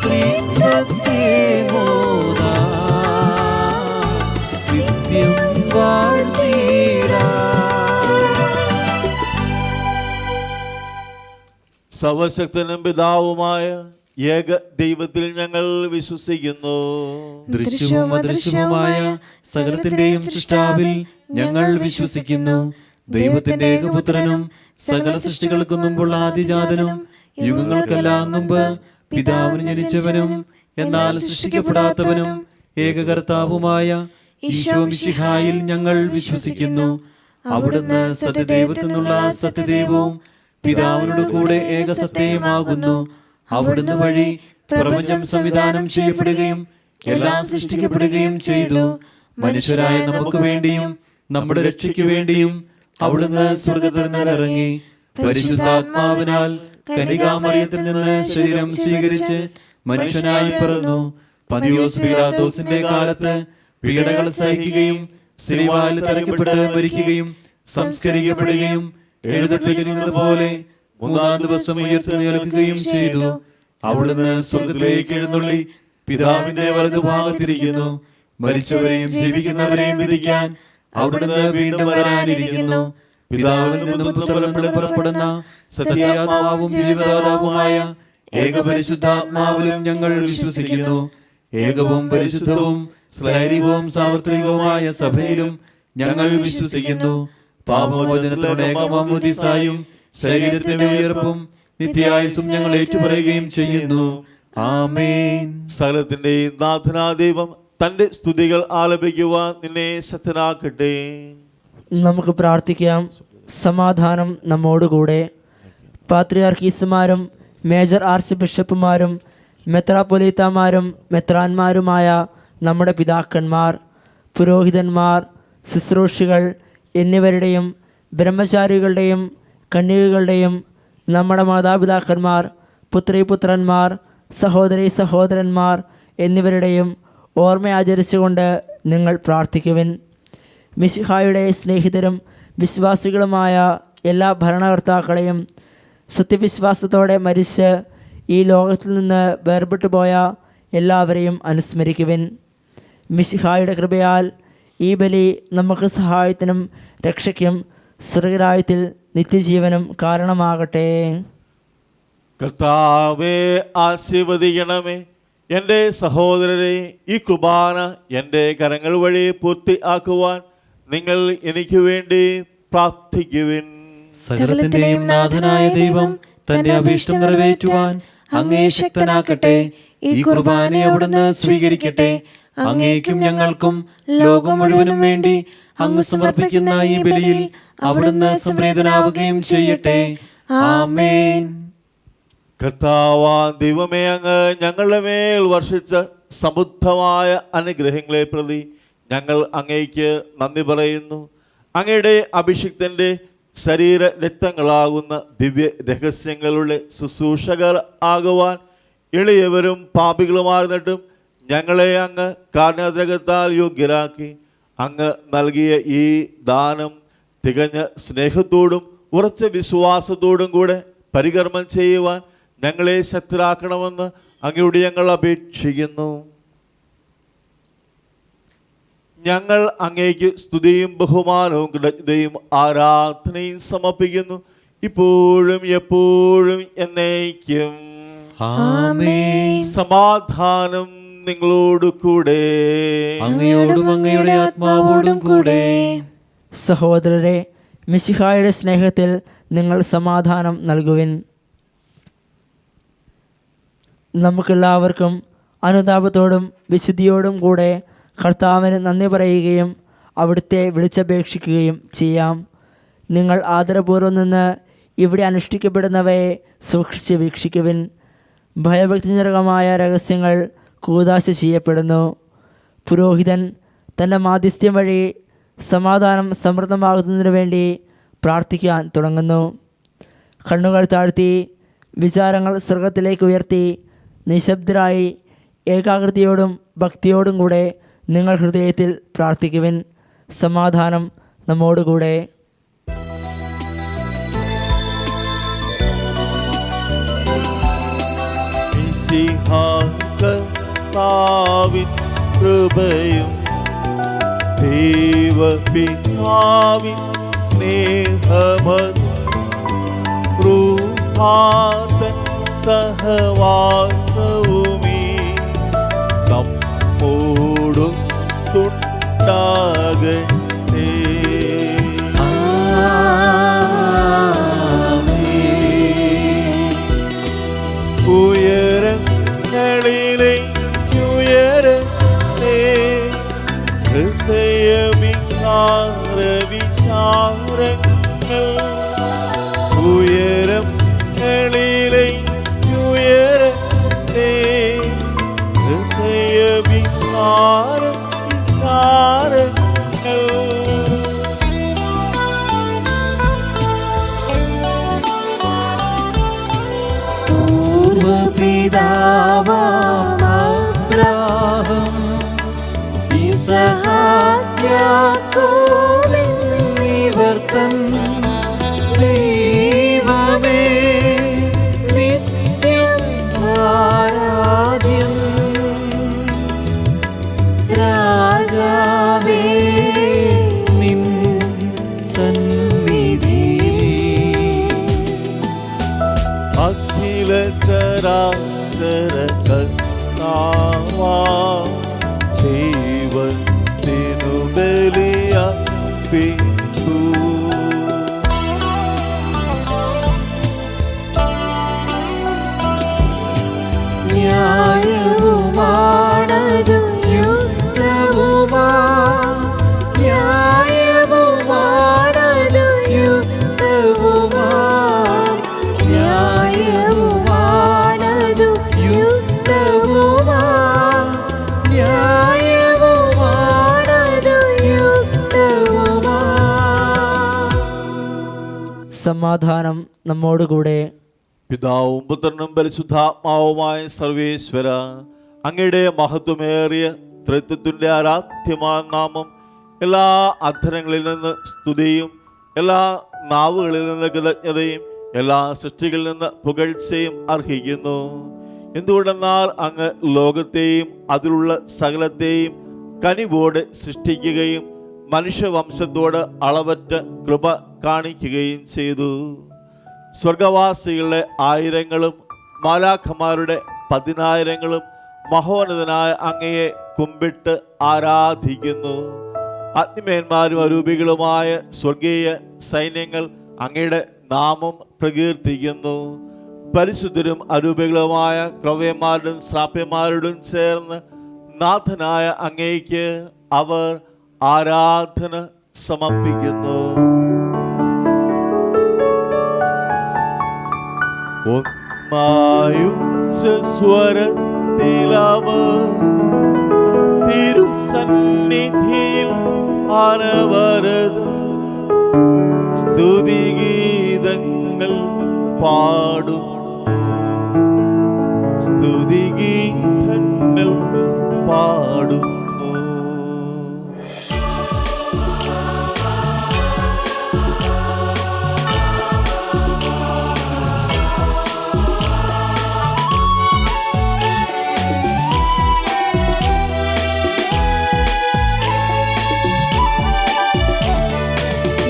പ്രീതത്തെ മോദാം നിത്യം വാഴ്ത്തിടാം. സർവശക്തനും പിതാവുമായ ഏക ദൈവത്തിൽ ഞങ്ങൾ വിശ്വസിക്കുന്നു. ദൃശ്യവും അദൃശ്യവുമായ സകലത്തിന്റെയും സൃഷ്ടാവിൽ ഞങ്ങൾ വിശ്വസിക്കുന്നു. ദൈവത്തിന്റെ ഏകപുത്രനും സകല സൃഷ്ടികൾക്കും മുമ്പുള്ള ആദിജാതനും യുഗങ്ങൾക്കെല്ലാം മുമ്പ് പിതാവിന് ജനിച്ചവനും എന്നാൽ സൃഷ്ടിക്കപ്പെടാത്തവനും ഏകകർത്താവുമായ ഈശോ മിശിഹായിൽ ഞങ്ങൾ വിശ്വസിക്കുന്നു. അവിടുന്ന് സത്യദൈവത്തിൽ നിന്നുള്ള സത്യദൈവവും പിതാവിനോട് കൂടെ ഏകസത്യമാകുന്നു. അവിടുന്ന് വഴി പ്രപഞ്ചം സംവിധാനം ചെയ്യപ്പെടുകയും എല്ലാം സൃഷ്ടിക്കപ്പെടുകയും ചെയ്തു. മനുഷ്യരായ നമുക്ക് വേണ്ടിയും നമ്മുടെ രക്ഷയ്ക്ക് വേണ്ടിയും അവിടുന്ന് സ്വർഗ്ഗത്തിൽ നിന്നിറങ്ങി പരിശുദ്ധാത്മാവിനാൽ കന്യകാമറിയത്തിൽ നിന്ന് ശരീരം സ്വീകരിച്ച് മനുഷ്യനായി പിറന്നു. പന്തിയോസ് പീലാത്തോസിന്റെ കാലത്ത് പീഡകൾ സഹിക്കുകയും സിലുവായിൽ തറയ്ക്കപ്പെട്ട് മരിക്കുകയും സംസ്കരിക്കപ്പെടുകയും എഴുതപ്പെട്ടിരുന്നതുപോലെ മൂന്നാം ദിവസം ഉയർത്തെഴുന്നേൽക്കുകയും ചെയ്തു. അവിടുന്ന് സ്വർഗ്ഗത്തിലേക്ക് എഴുന്നള്ളി പിതാവിന്റെ വലതുഭാഗത്തിരിക്കുന്നു. മരിച്ചവരെയും ജീവിക്കുന്നവരെയും വിധിക്കാൻ അവിടുന്ന് വീണ്ടും വരാനിരിക്കുന്നു. പിതാവിൽ നിന്നും പുത്രനിൽ നിന്നും പുറപ്പെടുന്ന സത്യാത്മാവും ജീവദാതാവുമായ ഏകപരിശുദ്ധാത്മാവിലും ഞങ്ങൾ വിശ്വസിക്കുന്നു. ഏകവും പരിശുദ്ധവും സ്ലൈരികവും സാർവത്രികവുമായ സഭയിലും ഞങ്ങൾ വിശ്വസിക്കുന്നു. പാപമോചനത്തോടെ ഏകമാമോദീസായും ശരീരത്തിന്റെ ഉയർപ്പും നിത്യായുസ്സും ഞങ്ങൾ ഏറ്റുപറയുകയും ചെയ്യുന്നു. ആമേൻ. സകലത്തിന്റെയും നാഥനാ ദൈവം തന്റെ സ്തുതികൾ ആലപിക്കുവാൻ നിന്നെ ശക്തനാക്കട്ടെ. നമുക്ക് പ്രാർത്ഥിക്കാം. സമാധാനം നമ്മോടുകൂടെ. പാത്രിയാർക്കീസുമാരും മേജർ ആർച്ച് ബിഷപ്പുമാരും മെത്രാപ്പൊലീത്താമാരും മെത്രാന്മാരുമായ നമ്മുടെ പിതാക്കന്മാർ, പുരോഹിതന്മാർ, ശുശ്രൂഷികൾ എന്നിവരുടെയും ബ്രഹ്മചാരികളുടെയും കന്യകകളുടെയും നമ്മുടെ മാതാപിതാക്കന്മാർ, പുത്രീപുത്രന്മാർ, സഹോദരീ സഹോദരന്മാർ എന്നിവരുടെയും ഓർമ്മ ആചരിച്ചുകൊണ്ട് നിങ്ങൾ പ്രാർത്ഥിക്കുവിൻ. മിശിഹായുടെ സ്നേഹിതരും വിശ്വാസികളുമായ എല്ലാ ഭരണകർത്താക്കളെയും സത്യവിശ്വാസത്തോടെ മരിച്ച് ഈ ലോകത്തിൽ നിന്ന് വേർപെട്ടു പോയ എല്ലാവരെയും അനുസ്മരിക്കുവിൻ. മിശിഹായുടെ കൃപയാൽ ഈ ബലി നമുക്ക് സഹായത്തിനും രക്ഷയ്ക്കും സ്വർഗ്ഗരാജ്യത്തിൽ നിത്യജീവനും കാരണമാകട്ടെ. കർത്താവേ, ആശീർവദിക്കണമേ. എൻ്റെ സഹോദരരെ, ഈ കുർബാന എൻ്റെ കരങ്ങൾ വഴി പൂർത്തിയാക്കുവാൻ നിങ്ങൾ എനിക്ക് വേണ്ടി പ്രാർത്ഥിക്കുവിൻ. സകലത്തിന്റെയും നാഥനായ ദൈവം തന്റെ അഭീഷ്ടം നിറവേറ്റുവാൻ അങ്ങേ ശക്തനാക്കട്ടെ. ഈ കുർബാന അവിടുന്ന് സ്വീകരിക്കട്ടെ. അങ്ങേക്കും ഞങ്ങൾക്കും ലോകം മുഴുവനും വേണ്ടി അങ്ങ് സമർപ്പിക്കുന്ന ഈ ബലിയിൽ അവിടുന്ന് സംപ്രീതനാവുകയും ചെയ്യട്ടെ. ആമേൻ. കർത്താവാൻ ദൈവമേ, അങ്ങ് ഞങ്ങളുടെ മേൽ വർഷിച്ച സമൃദ്ധമായ അനുഗ്രഹങ്ങളെ പ്രതി ഞങ്ങൾ അങ്ങേക്ക് നന്ദി പറയുന്നു. അങ്ങയുടെ അഭിഷിക്തന്റെ ശരീര രക്തങ്ങളാകുന്ന ദിവ്യ രഹസ്യങ്ങളുടെ ശുശ്രൂഷകർ ആകുവാൻ എളിയവരും പാപികളുമായിരുന്നിട്ടും ഞങ്ങളെ അങ്ങ് കാരുണ്യത്താൽ യോഗ്യരാക്കി. അങ്ങ് നൽകിയ ഈ ദാനം തികഞ്ഞ സ്നേഹത്തോടും ഉറച്ച വിശ്വാസത്തോടും കൂടെ പരികർമ്മം ചെയ്യുവാൻ ഞങ്ങളെ ശക്തരാക്കണമെന്ന് അങ്ങയോട് ഞങ്ങൾ അപേക്ഷിക്കുന്നു. ഞങ്ങൾ അങ്ങേക്ക് സ്തുതിയും ബഹുമാനവും കൃതജ്ഞതയും ആരാധനയും സമർപ്പിക്കുന്നു, ഇപ്പോഴും എപ്പോഴും എന്നേക്കും. ആമേൻ. സമാധാനം നിങ്ങളോട് കൂടെ. അങ്ങയോടും അങ്ങയുടെ ആത്മാവോടും കൂടെ. സഹോദരരെ, മിശിഹായുടെ സ്നേഹത്തിൽ നിങ്ങൾ സമാധാനം നൽകുവിൻ. നമുക്കെല്ലാവർക്കും അനുതാപത്തോടും വിശുദ്ധിയോടും കൂടെ കർത്താവിന് നന്ദി പറയുകയും അവിടുത്തെ വിളിച്ചപേക്ഷിക്കുകയും ചെയ്യാം. നിങ്ങൾ ആദരപൂർവ്വം നിന്ന് ഇവിടെ അനുഷ്ഠിക്കപ്പെടുന്നവയെ സൂക്ഷിച്ച് വീക്ഷിക്കുവിൻ. ഭയഭക്തിജനകമായ രഹസ്യങ്ങൾ കൂദാശ ചെയ്യപ്പെടുന്നു. പുരോഹിതൻ തൻ്റെ മാധ്യസ്ഥ്യം വഴി സമാധാനം സമൃദ്ധമാകുന്നതിനു വേണ്ടി പ്രാർത്ഥിക്കാൻ തുടങ്ങുന്നു. കണ്ണുകൾ താഴ്ത്തി വിചാരങ്ങൾ സ്വർഗത്തിലേക്ക് ഉയർത്തി നിശബ്ദരായി ഏകാഗ്രതയോടും ഭക്തിയോടും കൂടെ നിങ്ങൾ ഹൃദയത്തിൽ പ്രാർത്ഥിക്കുവിൻ. സമാധാനം നമ്മോടുകൂടെ. കർത്താവിൻ കൃപയും ദൈവപിതാവിൻ സ്നേഹമതും റൂഹാതൻ സഹവാസവുമീ നമ്മോടും ഉണ്ടാകട്ടെ. ഉയരങ്ങളിലെ ഉയരത്തെ ഹൃദയവികാര വിചാരങ്ങൾ ഉയരങ്ങളിലെ ഉയരത്തെ ഹൃദയവികാര വിചാരങ്ങൾ പൂർവപിതാവാം ഇസഹാക്ക് യാക്കോബെന്നിവർ തൻ ദൈവമേ നിത്യം ആരാധ്യം. രാജാവേ നിൻ സന്നിധിയിൽ അഖില ചരാചര കർത്താവാ ദൈവത്തിനു ബലിയർപ്പിക്കൂ. ന്യായവുമാണതു യുക്തവുമാ ന്യായവുമാണതു യുക്തവുമാ ന്യായവുമാണതു യുക്തവുമാ ന്യായവുമാണതു യുക്തവുമാ. സമാധാനം നമ്മോടുകൂടെ. പിതാവും പുത്രനും പരിശുദ്ധാത്മാവുമായ സർവേശ്വര, അങ്ങയുടെ മഹത്വമേറിയ ത്രിത്വത്തിന്റെ ആരാധ്യമായ നാമം എല്ലാ അധരങ്ങളിൽ നിന്ന് സ്തുതിയും എല്ലാ നാവുകളിൽ നിന്ന് കൃതജ്ഞതയും എല്ലാ സൃഷ്ടികളിൽ നിന്ന് പുകഴ്ചയും അർഹിക്കുന്നു. എന്തുകൊണ്ടെന്നാൽ അങ്ങ് ലോകത്തെയും അതിലുള്ള സകലത്തെയും കനിവോടെ സൃഷ്ടിക്കുകയും മനുഷ്യവംശത്തോട് അളവറ്റ കൃപ കാണിക്കുകയും ചെയ്തു. സ്വർഗവാസികളുടെ ആയിരങ്ങളും മാലാഖമാരുടെ 10,000ങ്ങളും മഹോന്നതനായ അങ്ങയെ കുമ്പിട്ട് ആരാധിക്കുന്നു. അഗ്നിമേന്മാരും അരൂപികളുമായ സ്വർഗീയ സൈന്യങ്ങൾ അങ്ങയുടെ നാമം പ്രകീർത്തിക്കുന്നു. പരിശുദ്ധരും അരൂപികളുമായ ക്രവ്യന്മാരുടെയും ശ്രാപ്യന്മാരോടും ചേർന്ന് നാഥനായ അങ്ങയ്ക്ക് അവർ ആരാധന സമർപ്പിക്കുന്നു. ഒന്നായുച്ചസ്വരത്തിലവർ തിരുസന്നിധിയിൽ അനവരതം സ്തുതിഗീതങ്ങൾ പാടും. സ്തുതിഗീതങ്ങൾ പാടുന്നു.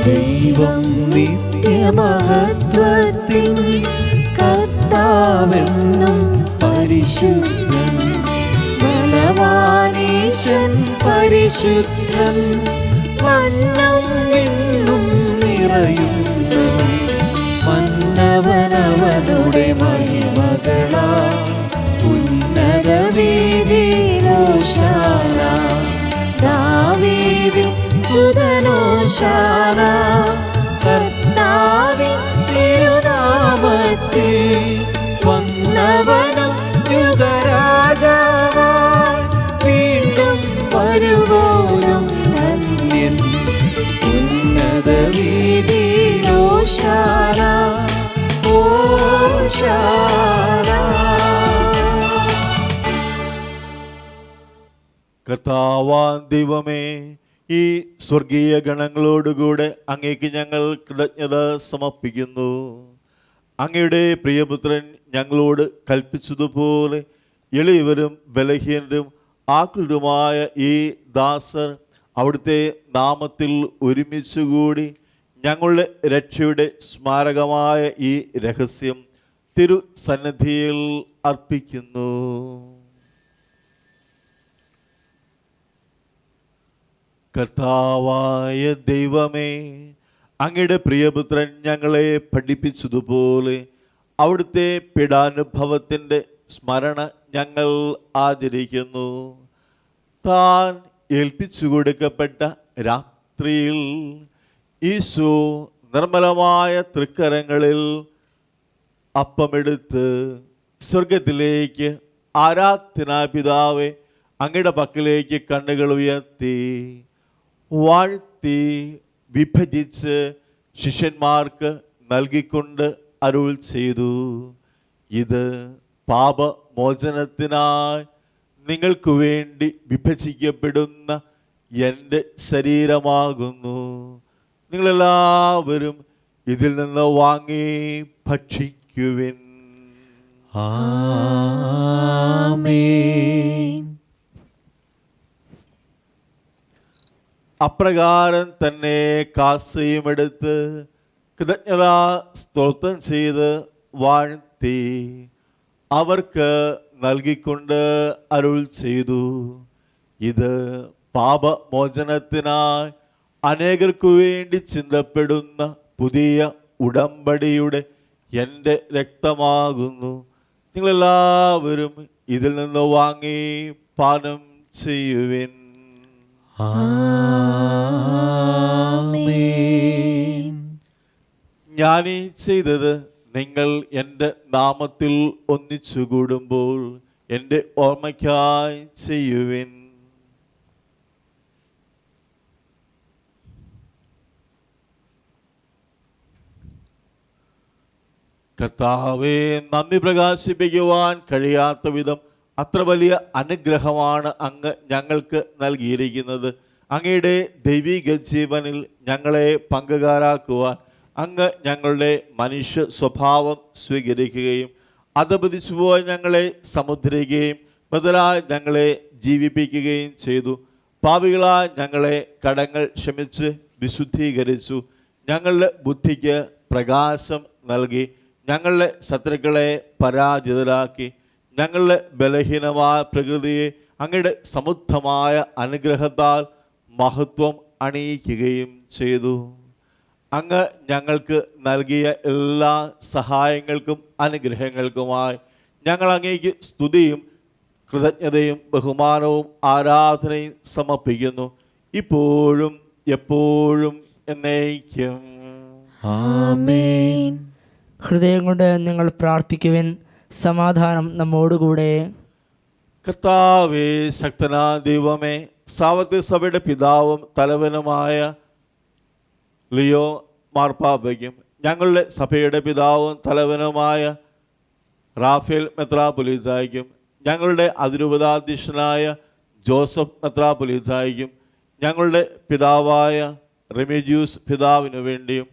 ദൈവം നിത്യമഹത്വത്തിൻ കർത്താവെന്നും പരിശുദ്ധൻ ബലവാനീശൻ പരിശുദ്ധൻ വണ്ണം വിണ്ണും നിറയുന്നു. മന്നവനവനുടെ മഹിമകളാ ഉന്നത വീതിയിലോശാന ദാവീദിൻ സുതനോശാന. ഹോശാന. കർത്താവാൻ ദൈവമേ, ഈ സ്വർഗീയ ഗണങ്ങളോടുകൂടെ അങ്ങേക്ക് ഞങ്ങൾ കൃതജ്ഞത സമർപ്പിക്കുന്നു. അങ്ങയുടെ പ്രിയപുത്രൻ ഞങ്ങളോട് കൽപ്പിച്ചതുപോലെ എളിയവരും ബലഹീനരും ആകുലരുമായ ഈ ദാസർ അവിടുത്തെ നാമത്തിൽ ഒരുമിച്ചുകൂടി ഞങ്ങളുടെ രക്ഷയുടെ സ്മാരകമായ ഈ രഹസ്യം തിരുസന്നിധിയിൽ അർപ്പിക്കുന്നു. കർത്താവായ ദൈവമേ, അങ്ങയുടെ പ്രിയപുത്രൻ ഞങ്ങളെ പഠിപ്പിച്ചതുപോലെ അവിടുത്തെ പീഡാനുഭവത്തിൻ്റെ സ്മരണ ഞങ്ങൾ ആചരിക്കുന്നു. താൻ ഏൽപ്പിച്ചു കൊടുക്കപ്പെട്ട രാത്രിയിൽ ഈശോ നിർമ്മലമായ തൃക്കരങ്ങളിൽ അപ്പമെടുത്ത് സ്വർഗത്തിലേക്ക് ആരാധനായ പിതാവേ അങ്ങയുടെ പക്കലേക്ക് കണ്ണുകൾ ഉയർത്തി വാഴ്ത്തി വിഭജിച്ച് ശിഷ്യന്മാർക്ക് നൽകിക്കൊണ്ട് അരുൾ ചെയ്തു, ഇത് പാപമോചനത്തിനായി നിങ്ങൾക്ക് വേണ്ടി വിഭജിക്കപ്പെടുന്ന എൻ്റെ ശരീരമാകുന്നു. നിങ്ങളെല്ലാവരും ഇതിൽ നിന്ന് വാങ്ങി ഭക്ഷിക്കുവിൻ. ആമേൻ. അപ്രകാരം തന്നെ കാസയും എടുത്ത് കൃതജ്ഞതാ സ്തോത്രം ചെയ്ത് വാഴ്ത്തി അവർക്ക് നൽകിക്കൊണ്ട് അരുൾ ചെയ്തു, ഇത് പാപമോചനത്തിനായി അനേകർക്കു വേണ്ടി ചിന്തപ്പെടുന്ന പുതിയ ഉടമ്പടിയുടെ എൻ്റെ രക്തമാകുന്നു. നിങ്ങളെല്ലാവരും ഇതിൽ നിന്ന് വാങ്ങി പാനം ചെയ്യുവിൻ. ആമേൻ. ഞാനീ ചെയ്തത് നിങ്ങൾ എൻ്റെ നാമത്തിൽ ഒന്നിച്ചു കൂടുമ്പോൾ എൻ്റെ ഓർമ്മയ്ക്കായി ചെയ്യുവിൻ. കർത്താവേ, നന്ദി പ്രകാശിപ്പിക്കുവാൻ കഴിയാത്ത വിധം അത്ര വലിയ അനുഗ്രഹമാണ് അങ്ങ് ഞങ്ങൾക്ക് നൽകിയിരിക്കുന്നത്. അങ്ങയുടെ ദൈവിക ജീവനിൽ ഞങ്ങളെ പങ്കുകാരാക്കുവാൻ അങ്ങ് ഞങ്ങളുടെ മനുഷ്യ സ്വഭാവം സ്വീകരിക്കുകയും അധപതിച്ചുപോയ ഞങ്ങളെ സമുദ്രിക്കുകയും ബദലായി ഞങ്ങളെ ജീവിപ്പിക്കുകയും ചെയ്തു. പാപികളായ ഞങ്ങളെ കടങ്ങൾ ക്ഷമിച്ച് വിശുദ്ധീകരിച്ചു. ഞങ്ങളുടെ ബുദ്ധിക്ക് പ്രകാശം നൽകി. ഞങ്ങളുടെ ശത്രുക്കളെ പരാജിതരാക്കി. ഞങ്ങളുടെ ബലഹീനമായ പ്രകൃതിയെ അങ്ങയുടെ സമൃദ്ധമായ അനുഗ്രഹത്താൽ മഹത്വം അണിയിക്കുകയും ചെയ്തു. അങ്ങ് ഞങ്ങൾക്ക് നൽകിയ എല്ലാ സഹായങ്ങൾക്കും അനുഗ്രഹങ്ങൾക്കുമായി ഞങ്ങൾ അങ്ങേക്ക് സ്തുതിയും കൃതജ്ഞതയും ബഹുമാനവും ആരാധനയും സമർപ്പിക്കുന്നു, ഇപ്പോഴും എപ്പോഴും എന്നേക്കും. ആമേൻ. ഹൃദയം കൊണ്ട് നിങ്ങൾ പ്രാർത്ഥിക്കുവിൻ. സമാധാനം നമ്മോടുകൂടെ. കർത്താവേ, ശക്തനാ ദൈവമേ, സാവത്യ സഭയുടെ പിതാവും തലവനുമായ ലിയോ മാർപ്പാപ്പയ്ക്കും ഞങ്ങളുടെ സഭയുടെ പിതാവും തലവനുമായ റാഫേൽ മെത്രാപ്പൊലീത്തായ്ക്കും ഞങ്ങളുടെ അതിരൂപതാധ്യക്ഷനായ ജോസഫ് മെത്രാപ്പൊലീത്തായ്ക്കും ഞങ്ങളുടെ പിതാവായ റെമിജിയൂസ് പിതാവിനു വേണ്ടിയും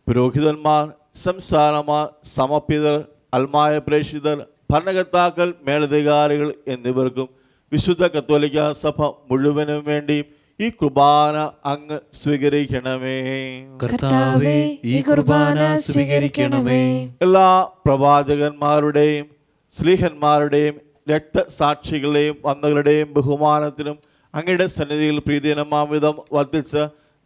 പുരോഹിതന്മാർ, സംസ്ഥാനമാർ, സമർപ്പിതർ, അൽമായ പ്രേക്ഷിതർ, ഭരണകർത്താക്കൾ, മേലധികാരികൾ എന്നിവർക്കും വിശുദ്ധ കത്തോലിക്ക സഭ മുഴുവനും വേണ്ടിയും ഈ കുർബാന അങ്ങ് സ്വീകരിക്കണമേ. കർത്താവേ, ഈ കുർബാന സ്വീകരിക്കണമേ. എല്ലാ പ്രവാചകന്മാരുടെയും സ്ലീഹന്മാരുടെയും രക്തസാക്ഷികളുടെയും വന്നകളുടെയും ബഹുമാനത്തിനും അങ്ങയുടെ സന്നിധിയിൽ പ്രീതിനമാവിധം വർദ്ധിച്ച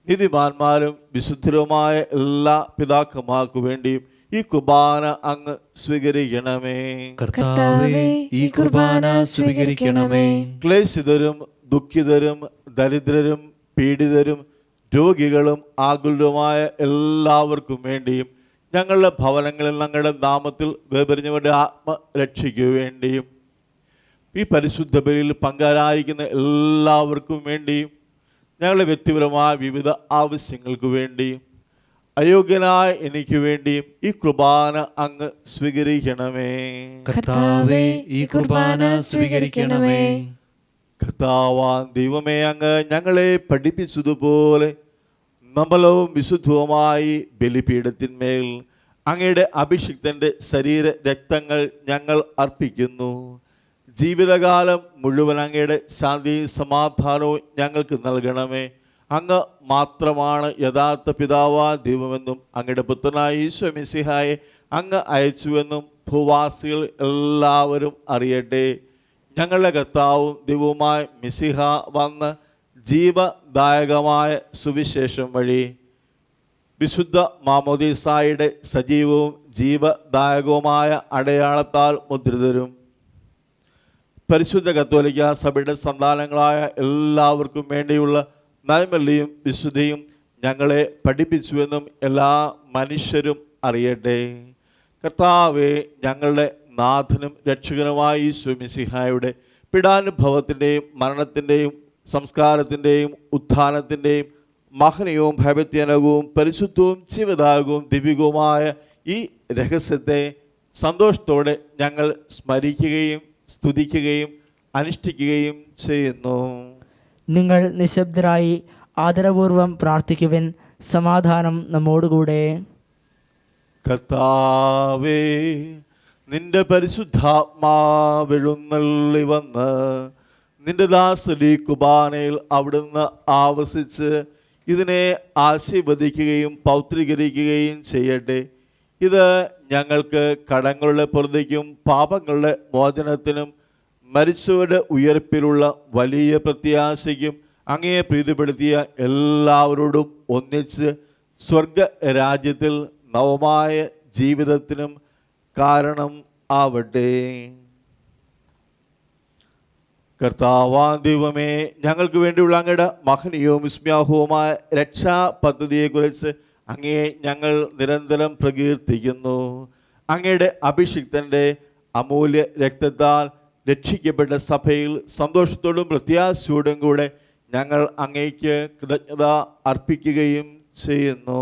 നീതിമാന്മാരും വിശുദ്ധരുമായ എല്ലാ പിതാക്കന്മാർക്കു വേണ്ടിയും ഈ കുർബാന അങ്ങ് സ്വീകരിക്കണമേ. കർത്താവേ, ഈ കുർബാന സ്വീകരിക്കണമേ. ക്ലേശിതരും ദുഃഖിതരും ദരിദ്രരും പീഡിതരും രോഗികളും ആകുലരുമായ എല്ലാവർക്കും വേണ്ടിയും ഞങ്ങളുടെ ഭവനങ്ങളിൽ ഞങ്ങളുടെ നാമത്തിൽ വേപരിഞ്ഞവരുടെ ആത്മരക്ഷയ്ക്കു വേണ്ടിയും ഈ പരിശുദ്ധ ബലിയിൽ പങ്കാരായിരിക്കുന്ന എല്ലാവർക്കും വേണ്ടിയും ഞങ്ങളുടെ വ്യക്തിപരമായ വിവിധ ആവശ്യങ്ങൾക്ക് വേണ്ടിയും അയോഗ്യനായ എനിക്ക് വേണ്ടിയും ഈ കുർബാന അങ്ങ് സ്വീകരിക്കണമേ. കർത്താവേ, ഈ കുർബാന സ്വീകരിക്കണമേ. കർത്താവാൻ ദൈവമേ, അങ്ങ് ഞങ്ങളെ പഠിപ്പിച്ചതുപോലെ നമ്മളവും വിശുദ്ധവുമായി ബലിപീഠത്തിന്മേൽ അങ്ങയുടെ അഭിഷിക്തന്റെ ശരീര രക്തങ്ങൾ ഞങ്ങൾ അർപ്പിക്കുന്നു. ജീവിതകാലം മുഴുവൻ അങ്ങയുടെ ശാന്തിയും സമാധാനവും ഞങ്ങൾക്ക് നൽകണമേ. അങ്ങ് മാത്രമാണ് യഥാർത്ഥ പിതാവായ ദൈവമെന്നും അങ്ങയുടെ പുത്രനായ ഈശോ മിശിഹായെ അങ്ങ് അയച്ചുവെന്നും ഭൂവാസികൾ എല്ലാവരും അറിയട്ടെ. ഞങ്ങളുടെ കർത്താവും ദൈവവുമായ മിശിഹ വന്ന് ജീവദായകമായ സുവിശേഷം വഴി വിശുദ്ധ മാമോദീസായുടെ സജീവവും ജീവദായകവുമായ അടയാളത്താൽ മുദ്രിതരും പരിശുദ്ധ കത്തോലിക്ക സഭയുടെ സന്താനങ്ങളായ എല്ലാവർക്കും വേണ്ടിയുള്ള നൈർമല്യവും വിശുദ്ധിയും ഞങ്ങളെ പഠിപ്പിച്ചുവെന്നും എല്ലാ മനുഷ്യരും അറിയട്ടെ. കർത്താവേ, ഞങ്ങളുടെ നാഥനും രക്ഷകനുമായ ഈശോ മിശിഹായുടെ പീഡാനുഭവത്തിൻ്റെയും മരണത്തിൻ്റെയും സംസ്കാരത്തിൻ്റെയും ഉത്ഥാനത്തിൻ്റെയും മഹനീയവും ഭയഭക്തിജനകവും പരിശുദ്ധവും ജീവദായകവും ദിവ്യവുമായ ഈ രഹസ്യത്തെ സന്തോഷത്തോടെ ഞങ്ങൾ സ്മരിക്കുകയും സ്തുതിക്കുകയും അനുഷ്ഠിക്കുകയും ചെയ്യുന്നു. നിങ്ങൾ നിശബ്ദരായി ആദരപൂർവം പ്രാർത്ഥിക്കുവിൻ. സമാധാനം നമ്മോടുകൂടെ. കർത്താവേ, നിന്റെ പരിശുദ്ധാത്മാവെഴുന്നള്ളി വന്ന് നിന്റെ ദാസരി കുർബാനയിൽ അവിടുന്ന് ആവസിച്ച് ഇതിനെ ആശീർവദിക്കുകയും പൗത്രീകരിക്കുകയും ചെയ്യട്ടെ. ഇത് ഞങ്ങൾക്ക് കടങ്ങളുടെ പൊറുതിക്കും പാപങ്ങളുടെ മോചനത്തിനും മരിച്ചവരുടെ ഉയർപ്പിലുള്ള വലിയ പ്രത്യാശയ്ക്കും അങ്ങയെ പ്രീതിപ്പെടുത്തിയ എല്ലാവരോടും ഒന്നിച്ച് സ്വർഗ രാജ്യത്തിൽ നവമായ ജീവിതത്തിനും കാരണം ആവട്ടെ. കർത്താവാം ദൈവമേ, ഞങ്ങൾക്ക് വേണ്ടിയുള്ള അങ്ങയുടെ മഹനീയവും വിസ്മയാഹവുമായ രക്ഷാ പദ്ധതിയെക്കുറിച്ച് അങ്ങയെ ഞങ്ങൾ നിരന്തരം പ്രകീർത്തിക്കുന്നു. അങ്ങയുടെ അഭിഷിക്തൻ്റെ അമൂല്യ രക്തത്താൽ രക്ഷിക്കപ്പെട്ട സഭയിൽ സന്തോഷത്തോടും പ്രത്യാശയോടും കൂടെ ഞങ്ങൾ അങ്ങേക്ക് കൃതജ്ഞത അർപ്പിക്കുകയും ചെയ്യുന്നു.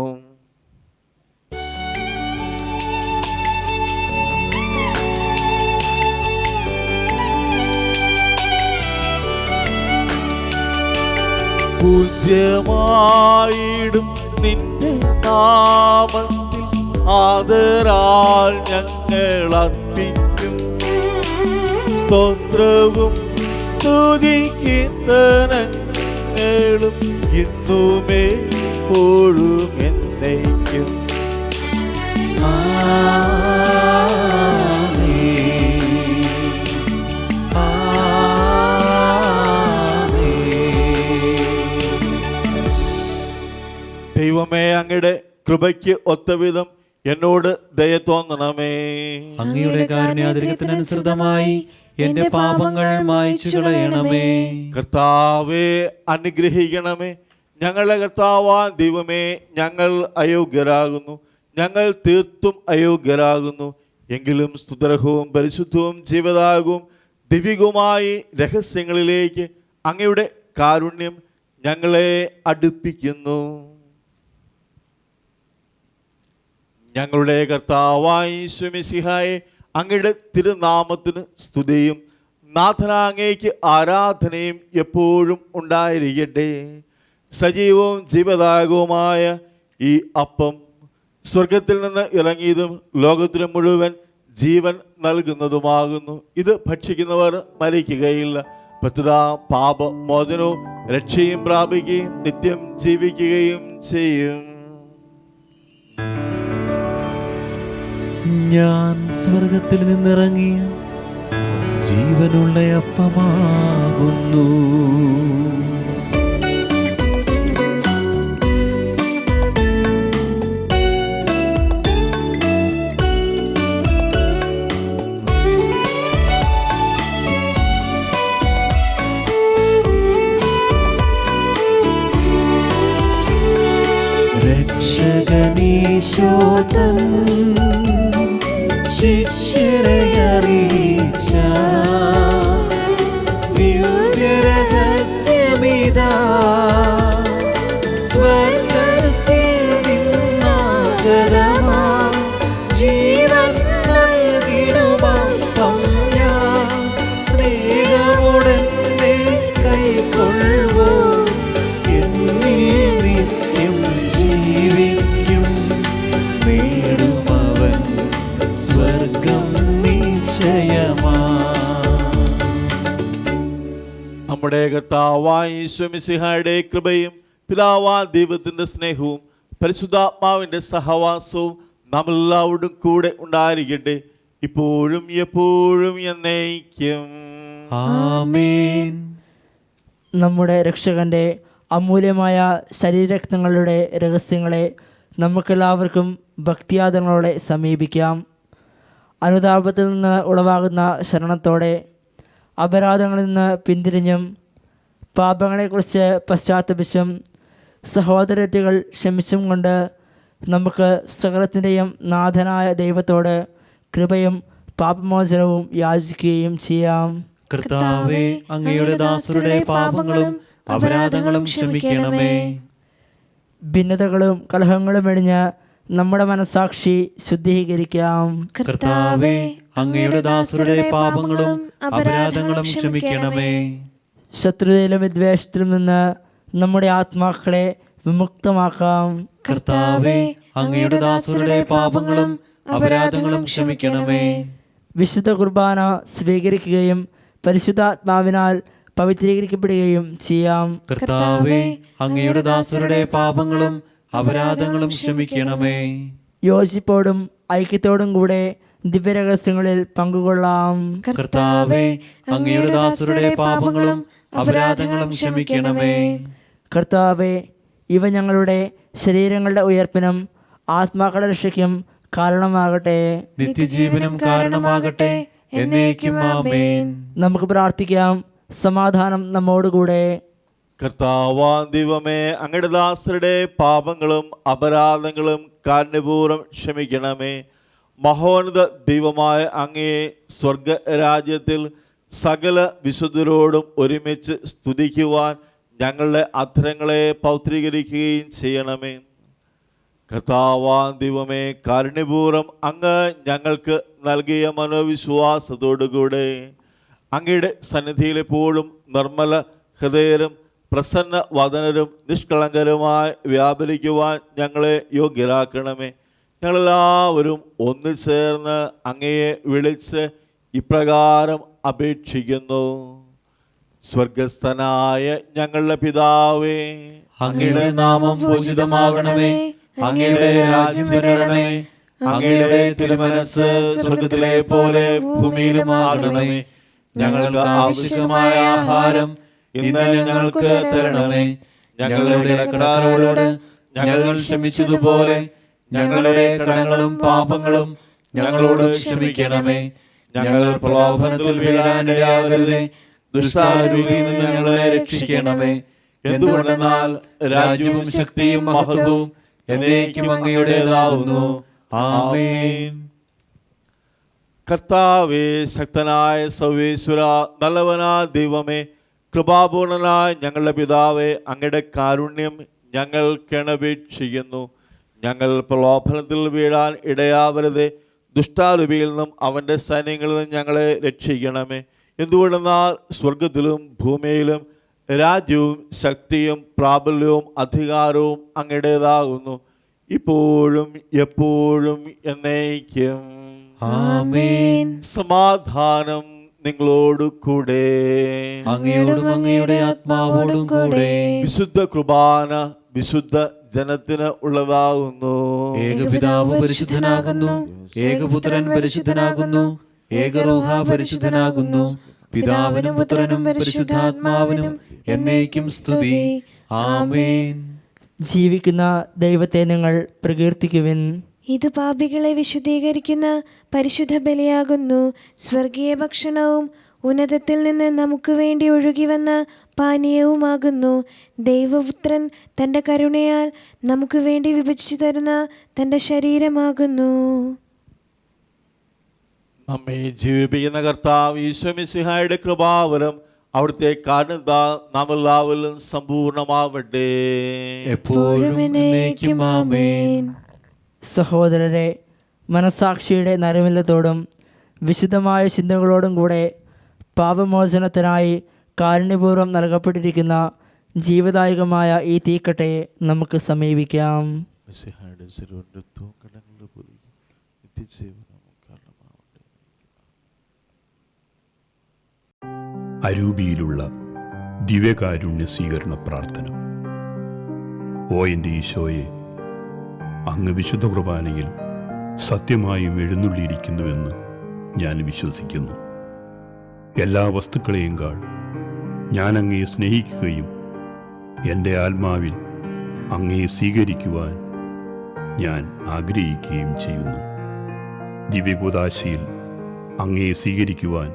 പൂജ്യമായിടും നിന്റെ നാമത്തിൽ ആദരാൽ ഞങ്ങൾ അർപ്പിക്കും സ്തോത്രവും സ്തുതിക്കീർത്തനങ്ങളും ഇന്നുമേ എപ്പോഴും എന്നേക്കും. ദൈവമേ, അങ്ങയുടെ കൃപയ്ക്ക് ഒത്തവിധം എന്നോട് ദയ തോന്നണമേ. അങ്ങയുടെ കാരുണ്യാതിരികത്തിനനുസൃതമായി എന്റെ പാപങ്ങൾ മായ്ച്ചു കളയണമേ. കർത്താവേ, അനുഗ്രഹിക്കണമേ. ഞങ്ങളുടെ കർത്താവാൻ ദൈവമേ, ഞങ്ങൾ അയോഗ്യരാകുന്നു, ഞങ്ങൾ തീർത്തും അയോഗ്യരാകുന്നു. എങ്കിലും സ്തുതർഹവും പരിശുദ്ധവും ജീവദായകവും ദിവ്യവുമായി രഹസ്യങ്ങളിലേക്ക് അങ്ങയുടെ കാരുണ്യം ഞങ്ങളെ അടുപ്പിക്കുന്നു. ഞങ്ങളുടെ കർത്താവായ ഈശോ മിശിഹായെ, അങ്ങയുടെ തിരുനാമത്തിന് സ്തുതിയും നാഥനാങ്ങയ്ക്ക് ആരാധനയും എപ്പോഴും ഉണ്ടായിരിക്കട്ടെ. സജീവവും ജീവദായകവുമായ ഈ അപ്പം സ്വർഗത്തിൽ നിന്ന് ഇറങ്ങിയതും ലോകത്തിന് മുഴുവൻ ജീവൻ നൽകുന്നതുമാകുന്നു. ഇത് ഭക്ഷിക്കുന്നവർ മരിക്കുകയില്ല, പ്രത്യുത പാപമോചനവും രക്ഷയും പ്രാപിക്കുകയും നിത്യം ജീവിക്കുകയും ചെയ്യും. ഞാൻ സ്വർഗത്തിൽ നിന്നിറങ്ങിയ ജീവനുള്ള അപ്പമാകുന്നു. രക്ഷകനീശോതൻ ശിഷ്യരെ അറിയിച്ച ദിവ്യരഹസ്യമിതാ സ്വർഗ്ഗത്തിൽ നിന്നാ സ്വർഗം നിശ്ചയമാ. നമ്മുടെ കർത്താവായ ഈശോ മിശിഹായുടെ കൃപയും പിതാവായ ദൈവത്തിന്റെ സ്നേഹവും പരിശുദ്ധാത്മാവിന്റെ സഹവാസവും നമ്മളെല്ലാവരോടും കൂടെ ഉണ്ടായിരിക്കട്ടെ, ഇപ്പോഴും എപ്പോഴും എന്നേക്കും. ആമേൻ. നമ്മുടെ രക്ഷകന്റെ അമൂല്യമായ ശരീരരക്തങ്ങളുടെ രഹസ്യങ്ങളെ നമുക്കെല്ലാവർക്കും ഭക്തിയാദരങ്ങളോടെ സമീപിക്കാം. അനുതാപത്തിൽ നിന്ന് ഉളവാകുന്ന ശരണത്തോടെ അപരാധങ്ങളിൽ നിന്ന് പിന്തിരിഞ്ഞും പാപങ്ങളെക്കുറിച്ച് പശ്ചാത്തപിച്ചും സഹോദരറ്റുകൾ ക്ഷമിച്ചും കൊണ്ട് നമുക്ക് സകലത്തിൻ്റെയും നാഥനായ ദൈവത്തോട് കൃപയും പാപമോചനവും യാചിക്കുകയും ചെയ്യാം. കർത്താവേ, അങ്ങയുടെ ദാസരുടെ പാപങ്ങളും അപരാധങ്ങളും ക്ഷമിക്കണമേ. ഭിന്നതകളും കലഹങ്ങളും വെടിഞ്ഞ് നമ്മുടെ മനസാക്ഷി ശുദ്ധീകരിക്കാം. കർത്താവേ, അങ്ങയുടെ ദാസരുടെ പാപങ്ങളും അപരാധങ്ങളും ക്ഷമിക്കണമേ. ശത്രുതയിലും വിദ്വേഷത്തിലും നിന്ന് നമ്മുടെ ആത്മാക്കളെ വിമുക്തമാക്കാം. കർത്താവേ, അങ്ങയുടെ ദാസരുടെ പാപങ്ങളും അപരാധങ്ങളും ക്ഷമിക്കണമേ. വിശുദ്ധ കുർബാന സ്വീകരിക്കുകയും പരിശുദ്ധാത്മാവിനാൽ പവിത്രീകരിക്കപ്പെടുകയും ചെയ്യാം. കർത്താവേ, അങ്ങയുടെ ദാസരുടെ പാപങ്ങളും അപരാധങ്ങളും ക്ഷമിക്കണമേ. യോജിപ്പോടും ഐക്യത്തോടും കൂടെ ദിവ്യരഹസ്യങ്ങളിൽ പങ്കുകൊള്ളാം. കർത്താവേ, അങ്ങയുടെ ദാസരുടെ പാപങ്ങളും അപരാധങ്ങളും ക്ഷമിക്കണമേ. കർത്താവേ, ഇവ ഞങ്ങളുടെ ശരീരങ്ങളുടെ ഉയർപ്പിനും ആത്മാക്കളുടെ രക്ഷയ്ക്കും കാരണമാകട്ടെ. നിത്യജീവനും കാരണമാകട്ടെ. എന്നേക്കും ആമേൻ. നമുക്ക് പ്രാർത്ഥിക്കാം. സമാധാനം നമ്മോടുകൂടെ. കർത്താവാം ദൈവമേ, അങ്ങയുടെ ദാസരുടെ പാപങ്ങളും അപരാധങ്ങളും കാരുണ്യപൂർവ്വം ക്ഷമിക്കണമേ. മഹോന്നത ദൈവമായ അങ്ങയെ സ്വർഗരാജ്യത്തിൽ സകല വിശുദ്ധരോടും ഒരുമിച്ച് സ്തുതിക്കുവാൻ ഞങ്ങളുടെ അധരങ്ങളെ പൗത്രീകരിക്കുകയും ചെയ്യണമേ. കർത്താവാം ദൈവമേ, കാരുണ്യപൂർവ്വം അങ്ങ് ഞങ്ങൾക്ക് നൽകിയ മനോവിശ്വാസത്തോടുകൂടെ അങ്ങയുടെ സന്നിധിയിലെപ്പോഴും നിർമ്മല ഹൃദയരും പ്രസന്ന വദനരും നിഷ്കളങ്കരുമായി വ്യാപരിക്കുവാൻ ഞങ്ങളെ യോഗ്യരാക്കണമേ. ഞങ്ങളെല്ലാവരും ഒന്നു ചേർന്ന് അങ്ങയെ വിളിച്ച് ഇപ്രകാരം അപേക്ഷിക്കുന്നു. സ്വർഗസ്ഥനായ ഞങ്ങളുടെ പിതാവേ, അങ്ങയുടെ നാമം പൂജിതമാകണമേ. അങ്ങയുടെ രാജ്യം വരണമേ. അങ്ങയുടെ തിരുമനസ്സ് സ്വർഗത്തിലെ പോലെ ഭൂമിയിലുമാകണമേ. ഞങ്ങൾക്ക് ആവശ്യമായ ആഹാരം ഇന്ന് ഞങ്ങൾക്ക് തരണമേ. ഞങ്ങളുടെ കടക്കാരോട് ഞങ്ങൾ ക്ഷമിച്ചതുപോലെ ഞങ്ങളുടെ കടങ്ങളും പാപങ്ങളും ഞങ്ങളോട് ക്ഷമിക്കണമേ. ഞങ്ങൾ പ്രലോഭനത്തിൽ വീഴാനിടയാകരുതേ. ദുഷ്ടാരൂപിയിൽ നിന്ന് ഞങ്ങളെ രക്ഷിക്കണമേ. എന്തുകൊണ്ടെന്നാൽ രാജ്യവും ശക്തിയും മഹത്വവും എന്നേക്കും അങ്ങയുടേതാവുന്നു. ആമേൻ. കർത്താവേ, ശക്തനായ സർവേശ്വര, നല്ലവനായ ദൈവമേ, കൃപാപൂർണനായ ഞങ്ങളുടെ പിതാവേ, അങ്ങയുടെ കാരുണ്യം ഞങ്ങൾ കേണപേക്ഷിക്കുന്നു. ഞങ്ങൾ പ്രലോഭനത്തിൽ വീഴാൻ ഇടയാവരുതേ. ദുഷ്ടാരൂപിയിൽ നിന്നും അവൻ്റെ സൈന്യങ്ങളിൽ നിന്നും ഞങ്ങളെ രക്ഷിക്കണമേ. എന്തുകൊണ്ടെന്നാൽ സ്വർഗത്തിലും ഭൂമിയിലും രാജ്യവും ശക്തിയും പ്രാബല്യവും അധികാരവും അങ്ങയുടേതാകുന്നു, ഇപ്പോഴും എപ്പോഴും എന്നേക്കും. ആമേൻ. സമാധാനം നിങ്ങളോട് കൂടെ. അങ്ങയോടും അങ്ങയുടെ ആത്മാവോടും കൂടെ. വിശുദ്ധ കുർബാന വിശുദ്ധ ജനത്തിന് ഉള്ളതാകുന്നു. ഏകപിതാവ് പരിശുദ്ധനാകുന്നു. ഏകപുത്രൻ പരിശുദ്ധനാകുന്നു. ഏകറൂഹ പരിശുദ്ധനാകുന്നു. പിതാവിനും പുത്രനും പരിശുദ്ധാത്മാവിനും എന്നേക്കും സ്തുതി. ആമേൻ. ജീവിക്കുന്ന ദൈവത്തെ നിങ്ങൾ പ്രകീർത്തിക്കുവിൻ. ഇത് പാപികളെ വിശുദ്ധീകരിക്കുന്ന പരിശുദ്ധ ബലിയാകുന്നു. സ്വർഗീയ ഭക്ഷണവും ഉന്നതത്തിൽ നിന്ന് നമുക്ക് വേണ്ടി ഒഴുകി വന്ന പാനീയവുമാകുന്നു. ദൈവപുത്രൻ തൻ്റെ കരുണയാൽ നമുക്ക് വേണ്ടി വിഭജിച്ചു തരുന്ന തൻ്റെ ശരീരമാകുന്നു. നമ്മെ ജീവിപ്പിക്കുന്ന കർത്താവ് ഈശോ മിശിഹായുടെ കൃപാവരം അവിടുത്തെ കാരണത നാം എല്ലാവരിലും സമ്പൂർണമാവട്ടെ. എപ്പോഴും എന്നേക്കും ആമേൻ. സഹോദരരെ, മനസാക്ഷിയുടെ നരമില്ലത്തോടും വിശുദ്ധമായ ചിന്തകളോടും കൂടെ പാപമോചനത്തിനായി കാരുണ്യപൂർവ്വം നൽകപ്പെട്ടിരിക്കുന്ന ജീവദായകമായ ഈ തീക്കട്ടയെ നമുക്ക് സമീപിക്കാം. മിശിഹായുടെ ശരീരവും രക്തവും കടങ്ങളുടെ പൊതി നിത്യജീവനും കാരണമാവട്ടെ. അരൂപിയിലുള്ള ദിവ്യകാരുണ്യ സ്വീകരണ പ്രാർത്ഥന. ഓ എൻ്റെ ഈശോയെ, അങ്ങ് വിശുദ്ധ കുർബാനയിൽ സത്യമായും എഴുന്നള്ളിയിരിക്കുന്നുവെന്ന് ഞാൻ വിശ്വസിക്കുന്നു. എല്ലാ വസ്തുക്കളെയും കാൾ ഞാൻ അങ്ങയെ സ്നേഹിക്കുകയും എൻ്റെ ആത്മാവിൽ അങ്ങയെ സ്വീകരിക്കുവാൻ ഞാൻ ആഗ്രഹിക്കുകയും ചെയ്യുന്നു. ദിവ്യകൂദാശയിൽ അങ്ങയെ സ്വീകരിക്കുവാൻ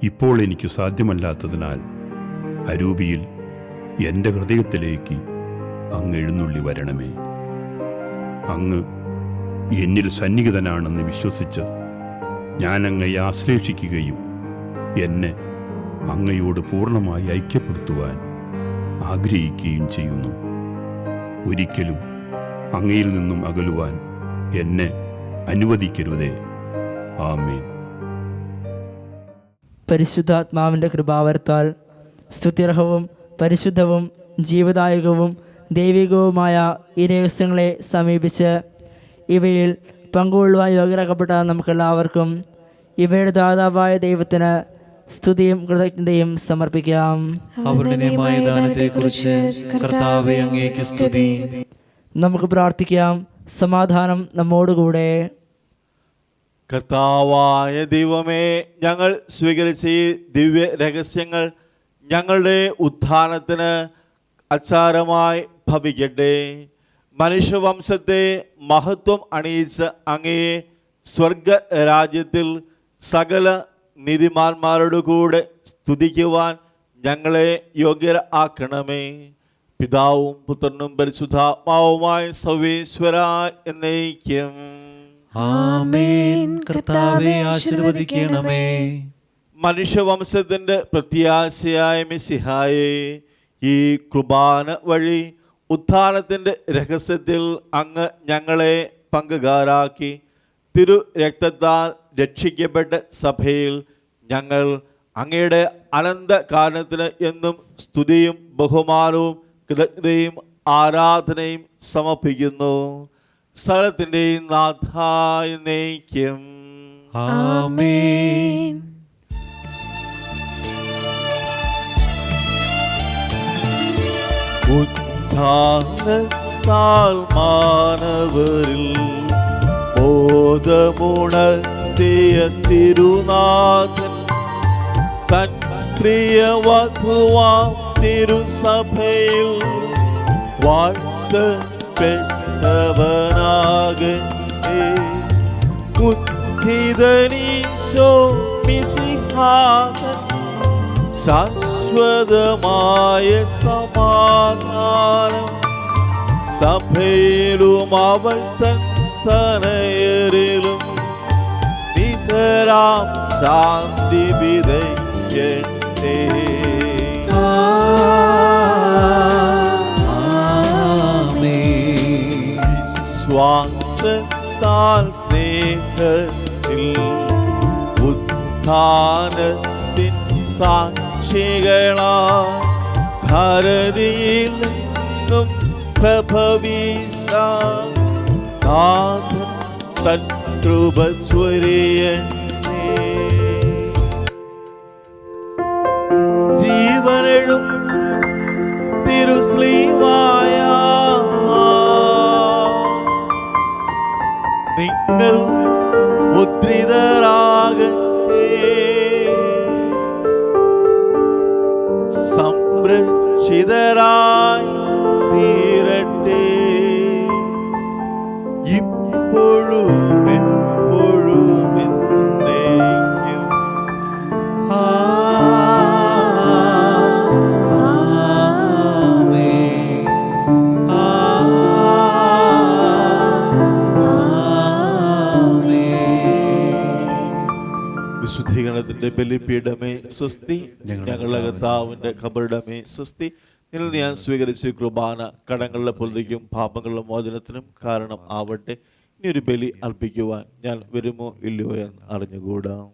ഇപ്പോൾ എനിക്ക് സാധ്യമല്ലാത്തതിനാൽ അരൂപിയിൽ എൻ്റെ ഹൃദയത്തിലേക്ക് അങ്ങ് എഴുന്നള്ളി വരണമേ. അങ്ങ് എന്നിൽ സന്നിഹിതനാണെന്ന് വിശ്വസിച്ച് ഞാൻ അങ്ങയെ ആശ്ലേഷിക്കുകയും എന്നെ അങ്ങയോട് പൂർണ്ണമായി ഐക്യപ്പെടുത്തുവാൻ ആഗ്രഹിക്കുകയും ചെയ്യുന്നു. ഒരിക്കലും അങ്ങയിൽ നിന്നും അകലുവാൻ എന്നെ അനുവദിക്കരുതേ. ആമേൻ. പരിശുദ്ധാത്മാവിൻ്റെ കൃപാവരത്താൽ സ്തുത്യർഹവും പരിശുദ്ധവും ജീവദായകവും ദൈവികവുമായ ഈ രഹസ്യങ്ങളെ സമീപിച്ച് ഇവയിൽ പങ്കുകൊള്ളുവാൻ യോഗ്യരാക്കപ്പെട്ട നമുക്കെല്ലാവർക്കും ഇവയുടെ ദാതാവായ ദൈവത്തിന് സ്തുതിയും കൃതജ്ഞതയും സമർപ്പിക്കാം. അവർണ്ണനീയമായ ദാനത്തെക്കുറിച്ച് കർത്താവേ അങ്ങേക്ക് സ്തുതി. നമുക്ക് പ്രാർത്ഥിക്കാം. സമാധാനം നമ്മോടുകൂടെ. കർത്താവായ ദൈവമേ, ഞങ്ങൾ സ്വീകരിച്ച ഈ ദിവ്യ രഹസ്യങ്ങൾ ഞങ്ങളുടെ ഉത്ഥാനത്തിന് അച്ചാരമായി ഭവിക്കട്ടെ. മനുഷ്യവംശത്തെ മഹത്വം അണിയിച്ച അങ്ങയെ സ്വർഗ രാജ്യത്തിൽ സകല നീതിമാന്മാരോട് കൂടെ സ്തുതിക്കുവാൻ ഞങ്ങളെ യോഗ്യരാക്കണമേ. പിതാവും പുത്രനും പരിശുദ്ധാത്മാവുമായ സർവേശ്വര എന്നേക്കും. ആമേൻ. കർത്താവേ ആശീർവദിക്കണമേ. മനുഷ്യവംശത്തിൻ്റെ പ്രത്യാശയായ മിശിഹായെ, ഈ കുർബാന വഴി ഉത്ഥാനത്തിൻ്റെ രഹസ്യത്തിൽ അങ്ങ് ഞങ്ങളെ പങ്കുകാരാക്കി തിരു രക്തത്താൽ രക്ഷിക്കപ്പെട്ട സഭയിൽ ഞങ്ങൾ അങ്ങയുടെ അനന്തകാലത്തിന് എന്നും സ്തുതിയും ബഹുമാനവും കൃതജ്ഞതയും ആരാധനയും സമർപ്പിക്കുന്നു. സകലത്തിൻ്റെയും നാഥായ എന്നേക്കും. ആമേൻ. ഉത്ഥാനത്താൽ മാനവരിൽ ബോധമുണർത്തിയ തിരുനാഥൻ തൻ പ്രിയവധുവാം തിരുസഭയിൽ വാഴ്ത്തപ്പെട്ടവനാകട്ടെ. ഉദ്ധിതനീശോ മിശിഹാതൻ ശാശ്വതമായ സമാധാനം സഭയിലും അവൾ തൻ തനയരിലും നിതരാം ശാന്തി വിതയ്ക്കട്ടെ. വിശ്വാസത്താൽ സ്നേഹത്തിൽ ഉത്ഥാനത്തിൻ സാക്ഷികളായി ധരതിയിൽ നിന്നും പ്രഭവിച്ചാൻ നാഥൻ തൻ കൃപ ചൊരിയട്ടെ. ജീവനെഴും തിരുസ്ലീവായ നിങ്ങൾ മുദ്രിതരാകട്ടെ. സംരക്ഷിതരായി തീരട്ടെ. ഇപ്പോഴും എപ്പോഴും എന്നേക്കും. ആമേൻ. വിശുദ്ധീകരണത്തിന്റെ ബലിപീഠമേ സ്വസ്തി. ഞങ്ങളുടെ കർത്താവിന്റെ ഖബറിടമേ സ്വസ്തി. ഇതിൽ ഞാൻ സ്വീകരിച്ച കുർബാന കടങ്ങളുടെ പൊറുതിക്കും പാപങ്ങളുടെ മോചനത്തിനും കാരണം ആവട്ടെ. ഇനി ഒരു ബലി അർപ്പിക്കുവാൻ ഞാൻ വരുമോ ഇല്ലയോ എന്ന് അറിഞ്ഞുകൂടാം.